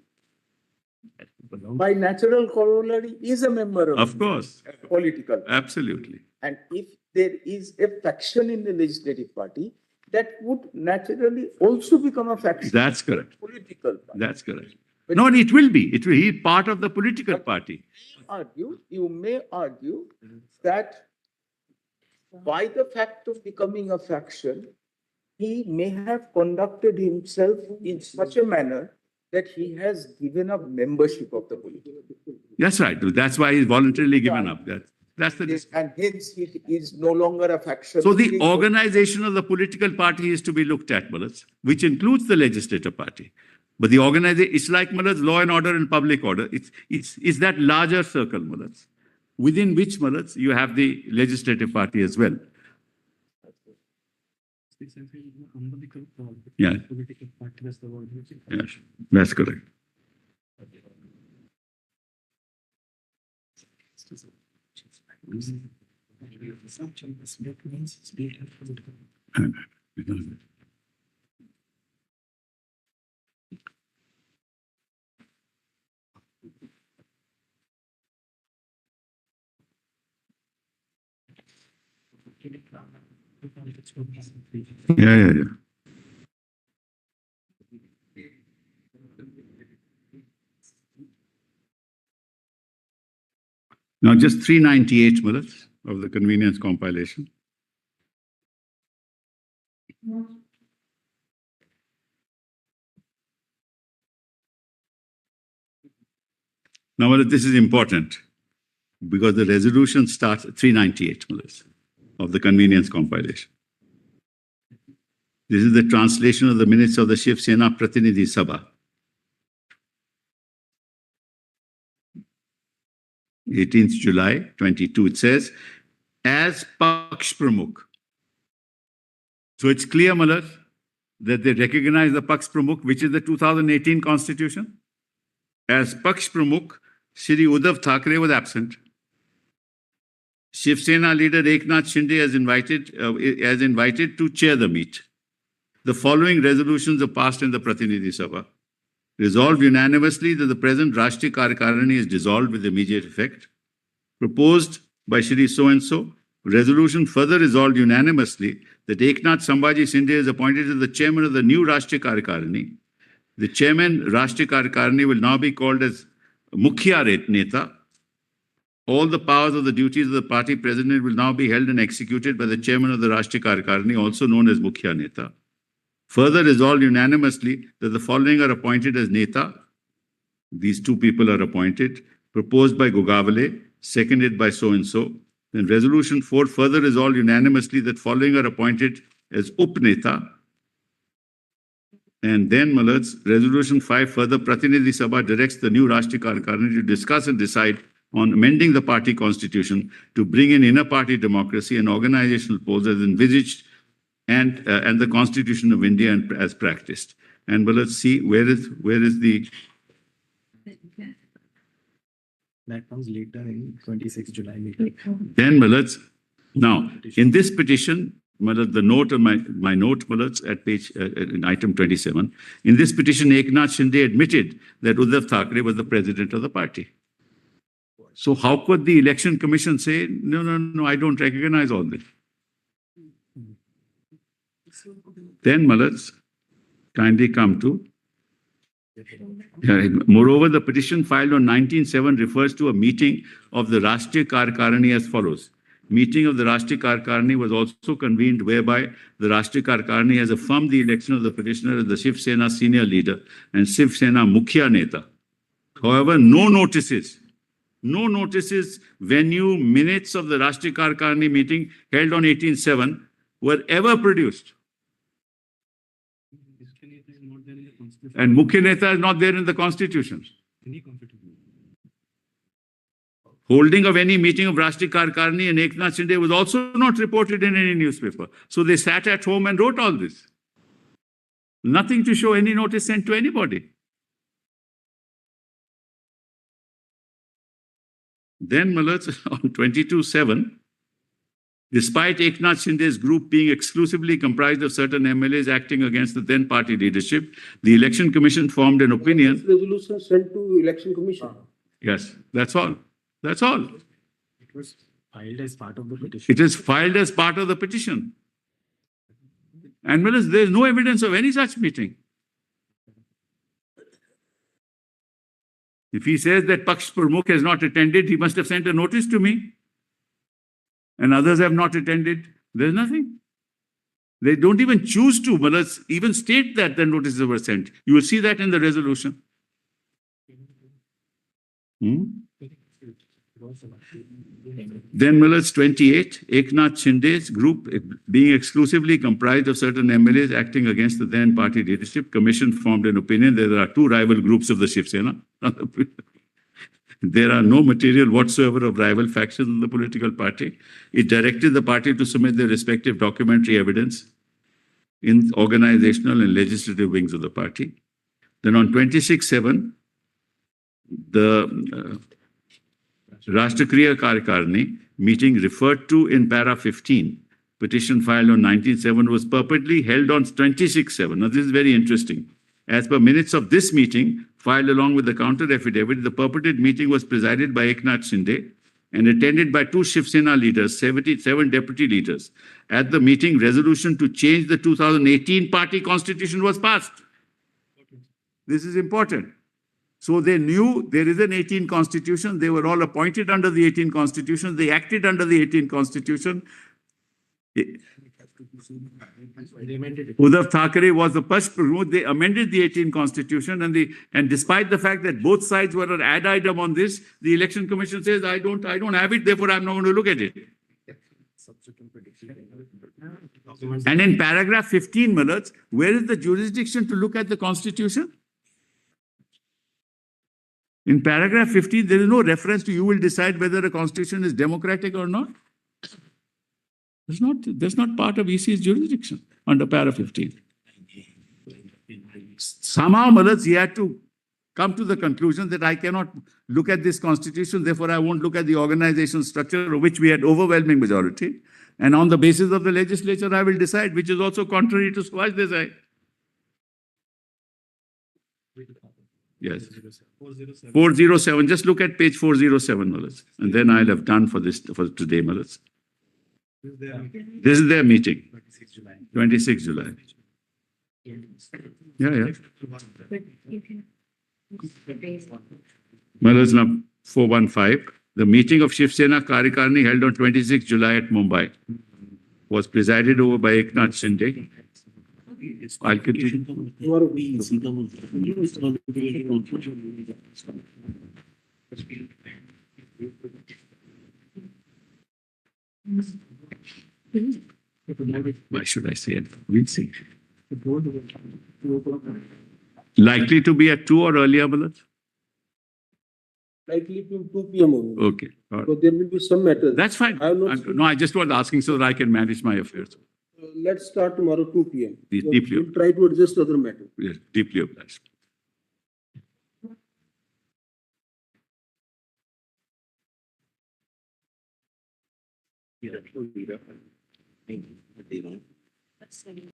S6: by natural corollary, is a member
S1: Of course,
S6: a political.
S1: absolutely.
S6: And if there is a faction in the legislative party, that would naturally also become a faction.
S1: That's correct.
S6: Political party.
S1: That's correct. No, it will be. It will be part of the political party.
S6: You may argue that by the fact of becoming a faction, he may have conducted himself in such a manner that he has given up membership of the political party.
S1: That's right. That's why he's voluntarily given up. That's the.
S6: And hence he is no longer a faction.
S1: So the organization of the political party is to be looked at, Mullah, which includes the legislative party. But the organization, it's like Mullah's law and order and public order. It's that larger circle, Mullah, within which, Mullah, you have the legislative party as well. Yeah.
S3: Political party, that's the word.
S1: Yes, that's correct. Yeah. Now, just 398 minutes of the convenience compilation. Now, Mullah, this is important because the resolution starts at 398 minutes of the convenience compilation. This is the translation of the minutes of the SHIV SENA Pratinidhi Sabha. 18th July 22. It says, as Paksh Pramukh. So it's clear, Mullah, that they recognize the Paksh Pramukh, which is the 2018 constitution. As Paksh Pramukh, Shri Uddhav Thackeray was absent. Shiv Sena leader Eknath Shinde is invited to chair the meet. The following resolutions are passed in the Pratinidhi Sabha. Resolved unanimously that the present Rashtriya Karyakarani is dissolved with immediate effect. Proposed by Shri So-and-so. Resolution further resolved unanimously that Eknath Sambhaji Shinde is appointed as the chairman of the new Rashtriya Karyakarni. The chairman, Rashtriya Karyakarni, will now be called as Mukhya Neta. All the powers of the duties of the party president will now be held and executed by the chairman of the Rashtriya Karyakarni, also known as Mukhya Neta. Further resolved unanimously that the following are appointed as Neta. These two people are appointed, proposed by Gogavale, seconded by so-and-so. Then resolution 4 further resolved unanimously that following are appointed as Upneta. And then, Malats, resolution 5 further Pratinidhi Sabha directs the new Rashtriya Karyakarni to discuss and decide on amending the party constitution to bring in inner party democracy and organizational polls as envisaged and the Constitution of India and as practiced. And well, let's see where is the
S3: That comes later in 26 July meeting.
S1: then Malats. Now in this petition, Malats, the note of my note, Malats, at page in item 27. In this petition, Eknath Shinde admitted that Uddhav Thackeray was the president of the party. So how could the election commission say, no, I don't recognize all this? Then, Malats, kindly come to. Moreover, the petition filed on 19/7 refers to a meeting of the Rashtriya Karyakarni as follows. Meeting of the Rashtriya Karyakarni was also convened whereby the Rashtriya Karyakarni has affirmed the election of the petitioner as the SHIV SENA senior leader and SHIV SENA Mukhya Neta. However, no notices, venue, minutes of the Rashtriya Karyakarni meeting held on 18/7 were ever produced. And Mukhya Neta is not there in the constitution. Holding of any meeting of Rashtriya Karyakarni and Eknath Shinde was also not reported in any newspaper. So they sat at home and wrote all this. Nothing to show any notice sent to anybody. Then, Malats, on 22/7, despite Eknath Shinde's group being exclusively comprised of certain MLAs acting against the then party leadership, the election commission formed an opinion.
S2: This resolution sent to election commission.
S1: Yes, that's all. That's all.
S3: It was filed as part of the petition.
S1: It is filed as part of the petition. And Malats, there is no evidence of any such meeting. If he says that Paksh Pramukh has not attended, he must have sent a notice to me. And others have not attended. There's nothing. They don't even choose to, Malats, even state that the notices were sent. You will see that in the resolution. Then, Malats, 28, Eknath Shinde's group, being exclusively comprised of certain MLAs acting against the then party leadership, commission formed an opinion that there are two rival groups of the SHIV SENA. There are no material whatsoever of rival factions in the political party. It directed the party to submit their respective documentary evidence in organizational and legislative wings of the party. Then on 26/7, the Rashtriya Karyakarni meeting referred to in para 15, petition filed on 19/7 was purportedly held on 26/7. Now this is very interesting. As per minutes of this meeting, filed along with the counter affidavit, the purported meeting was presided by Eknath Shinde and attended by two SHIV SENA leaders, 77 deputy leaders. At the meeting, resolution to change the 2018 party constitution was passed. This is important. So they knew there is an 18 constitution. They were all appointed under the 18 constitution. They acted under the 18 constitution. Uddhav Thackeray was the first promote. They amended the 18 constitution, and despite the fact that both sides were an ad item on this, the election commission says, I don't have it, therefore I'm not going to look at it. And in paragraph 15, Malats, where is the jurisdiction to look at the constitution? In paragraph 15, there is no reference to you will decide whether a constitution is democratic or not. That's not part of EC's jurisdiction under para 15. Somehow, Malats, he had to come to the conclusion that I cannot look at this constitution, therefore I won't look at the organization structure of which we had overwhelming majority. And on the basis of the legislature, I will decide, which is also contrary to Squash Desai. Yes. 407. Just look at page 407, Malats. And then I'll have done for this for today, Malats. This is their meeting,
S3: 26 July.
S1: 26 July. Yeah, yeah. Malazna 415. The meeting of Shiv Sena Karyakarni held on 26 July at Mumbai was presided over by Eknath Shinde. I'll continue. Why should I say it? We'll see. Likely to be at 2 or earlier, Malaz?
S2: Likely to 2 p.m. only.
S1: Okay. All right.
S2: So there will be some matters.
S1: That's fine.
S2: I have not
S1: No, I just was asking so that I can manage my affairs.
S2: Let's start tomorrow 2 p.m.
S1: Deeply
S2: We'll try to adjust other matters.
S1: We are deeply obliged.